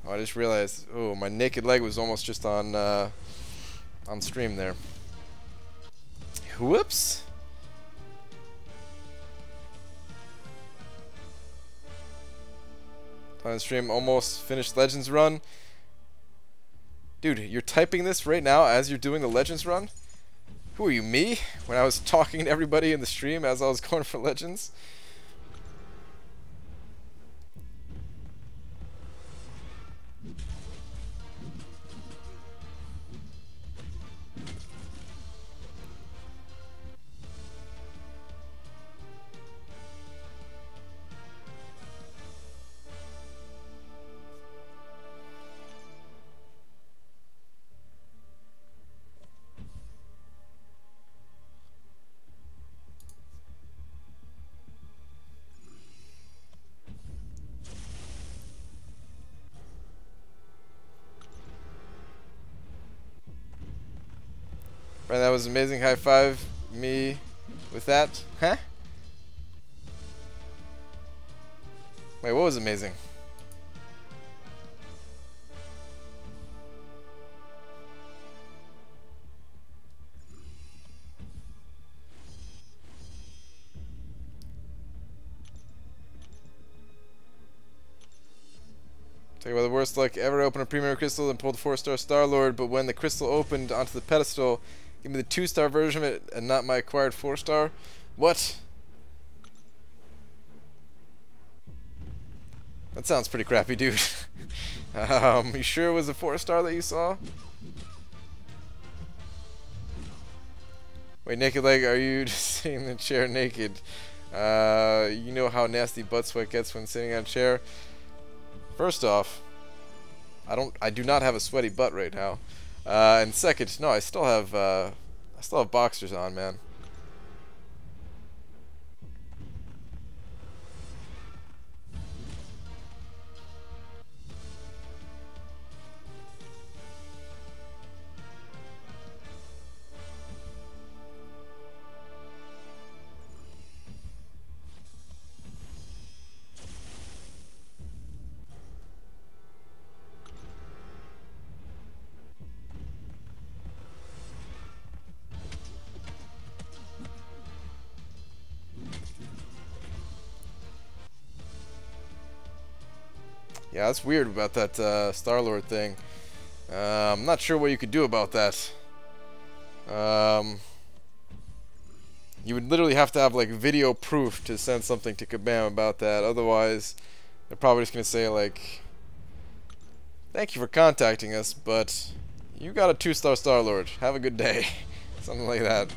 Oh, I just realized, oh, my naked leg was almost just on stream there. Whoops. On stream, almost finished Legends run. Dude, you're typing this right now as you're doing the Legends run? Who are you, me? When I was talking to everybody in the stream as I was going for Legends? Right, that was amazing. High five me with that. Huh? Wait, what was amazing? Talk about the worst luck ever. Open a Premier Crystal and pulled 4-star Star-Lord, but when the crystal opened onto the pedestal, give me the 2-star version of it and not my acquired 4-star? What? That sounds pretty crappy, dude. You sure it was a 4-star that you saw? Wait, naked leg, are you just sitting in the chair naked? You know how nasty butt sweat gets when sitting on a chair. First off, I do not have a sweaty butt right now. And second, no, I still have boxers on, man. Yeah, that's weird about that Star-Lord thing. I'm not sure what you could do about that. You would literally have to have like video proof to send something to Kabam about that. Otherwise, they're probably just gonna say like, "Thank you for contacting us, but you got a 2-star Star-Lord. Have a good day." Something like that.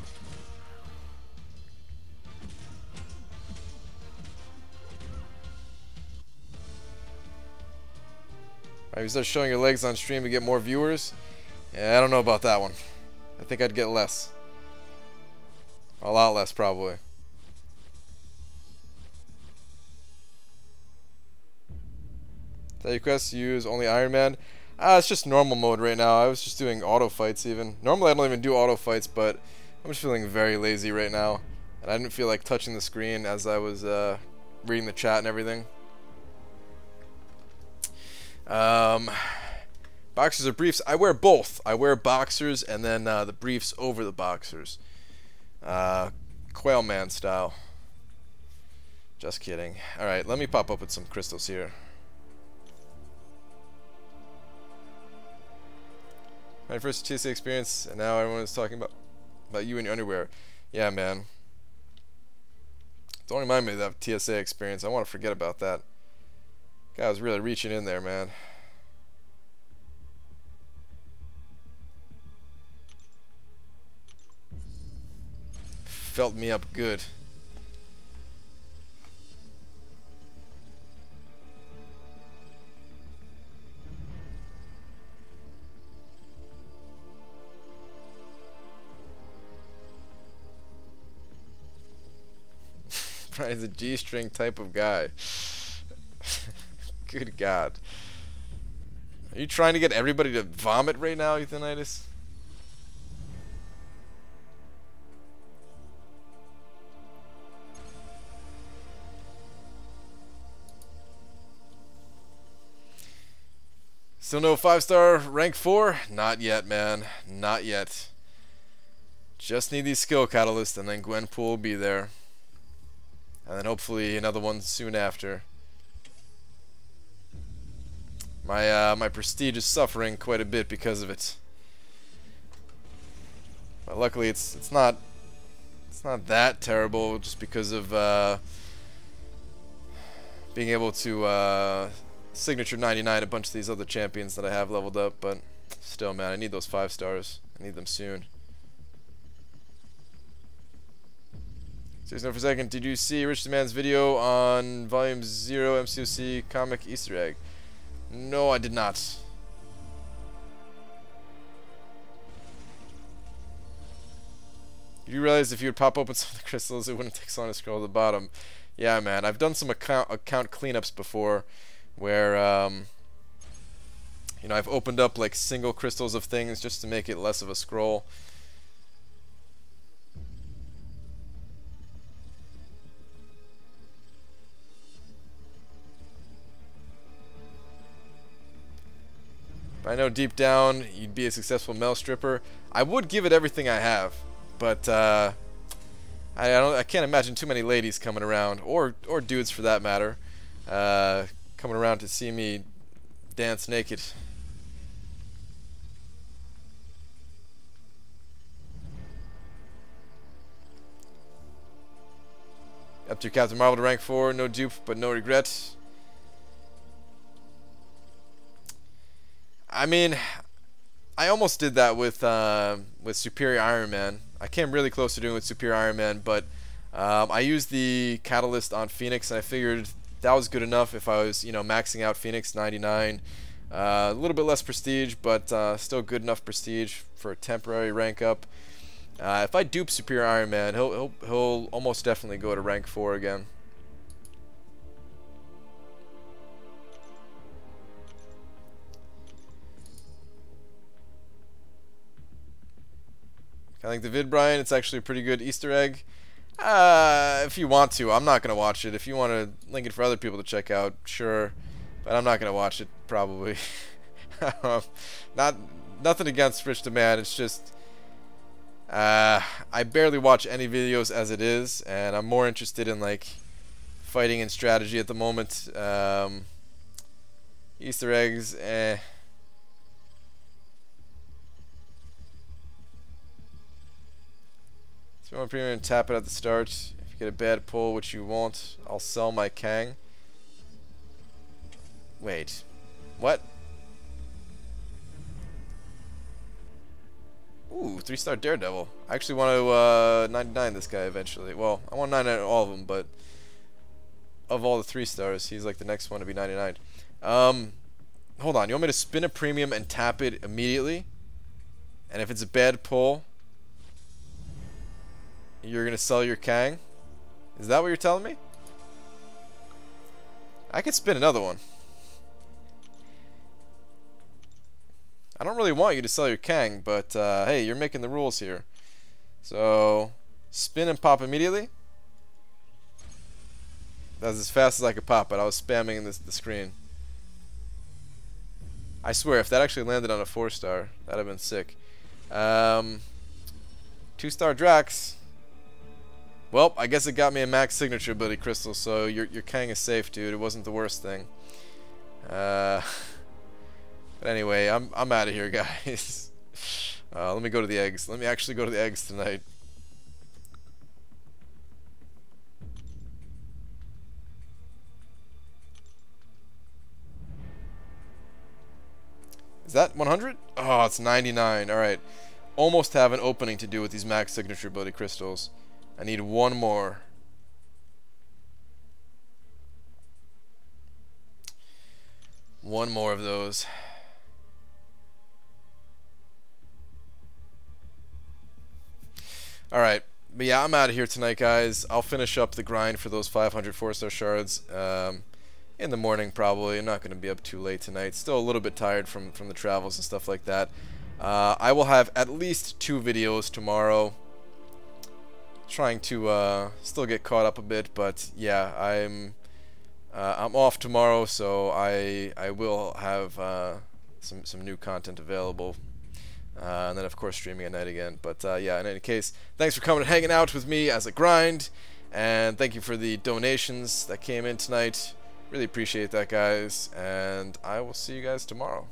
Alright, you start showing your legs on stream to get more viewers? Yeah, I don't know about that one. I think I'd get less. A lot less, probably. Tell your quest use only Iron Man. It's just normal mode right now. I was just doing auto fights even. Normally I don't even do auto fights, but I'm just feeling very lazy right now. And I didn't feel like touching the screen as I was reading the chat and everything. Boxers or briefs? I wear both. I wear boxers and then the briefs over the boxers. Quail man style. Just kidding. Alright, let me pop up with some crystals here. My first TSA experience, and now everyone is talking about you and your underwear. Yeah, man. Don't remind me of that TSA experience. I want to forget about that. Guy was really reaching in there, man. Felt me up good. Brian's a G-string type of guy. Good God. Are you trying to get everybody to vomit right now, Euthanitis? Still no 5-star rank 4? Not yet, man. Not yet. Just need these skill catalysts and then Gwenpool will be there. And then hopefully another one soon after. My prestige is suffering quite a bit because of it. But luckily it's not that terrible just because of being able to signature 99 a bunch of these other champions that I have leveled up, but still, man, I need those 5 stars. I need them soon. Seriously, no, for a second, did you see Rich the Man's video on Volume 0 MCOC comic Easter egg? No, I did not. You realize if you would pop open some of the crystals, it wouldn't take so long to scroll to the bottom. Yeah, man, I've done some account cleanups before, where you know, I've opened up like single crystals of things just to make it less of a scroll. But I know deep down you'd be a successful male stripper. I would give it everything I have, but I can't imagine too many ladies coming around, or dudes for that matter, coming around to see me dance naked. Up to Captain Marvel to rank 4, no dupe but no regret. I mean, I almost did that with Superior Iron Man. I came really close to doing it with Superior Iron Man, but I used the catalyst on Phoenix, and I figured that was good enough if I was, you know, maxing out Phoenix 99. A little bit less prestige, but still good enough prestige for a temporary rank up. If I dupe Superior Iron Man, he'll almost definitely go to rank 4 again. I like the vid, Brian. It's actually a pretty good Easter egg. If you want to, I'm not gonna watch it. If you want to link it for other people to check out, sure, but I'm not gonna watch it probably. Nothing against Rich the Man. It's just I barely watch any videos as it is, and I'm more interested in like fighting and strategy at the moment. Easter eggs, So you want premium and tap it at the start. If you get a bad pull, which you won't, I'll sell my Kang. Wait, what? Ooh, 3-star Daredevil. I actually want to 99 this guy eventually. Well, I want 99 all of them, but of all the 3 stars, he's like the next one to be 99. Hold on, you want me to spin a premium and tap it immediately? And if it's a bad pull, you're gonna sell your Kang? Is that what you're telling me? I could spin another one. I don't really want you to sell your Kang, but hey, you're making the rules here. So, spin and pop immediately. That was as fast as I could pop it. I was spamming the screen. I swear, if that actually landed on a 4-star, that'd have been sick. 2-star Drax. Well, I guess it got me a max signature ability crystal, so your Kang is safe, dude. It wasn't the worst thing. But anyway, I'm out of here, guys. Let me go to the eggs. Let me actually go to the eggs tonight. Is that 100? Oh, it's 99. Alright. Almost have an opening to do with these max signature ability crystals. I need one more. One more of those. Alright. But yeah, I'm out of here tonight, guys. I'll finish up the grind for those 500 4-star shards. In the morning probably. I'm not going to be up too late tonight. Still a little bit tired from the travels and stuff like that. I will have at least 2 videos tomorrow. Trying to still get caught up a bit, but yeah, I'm off tomorrow, so I will have some new content available. And then of course streaming at night again. But yeah, in any case, thanks for coming and hanging out with me as I grind, and thank you for the donations that came in tonight. Really appreciate that, guys, and I will see you guys tomorrow.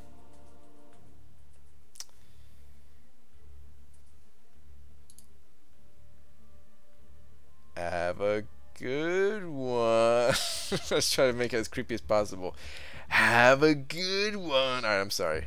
Have a good one. Let's try to make it as creepy as possible. Have a good one. Alright, I'm sorry.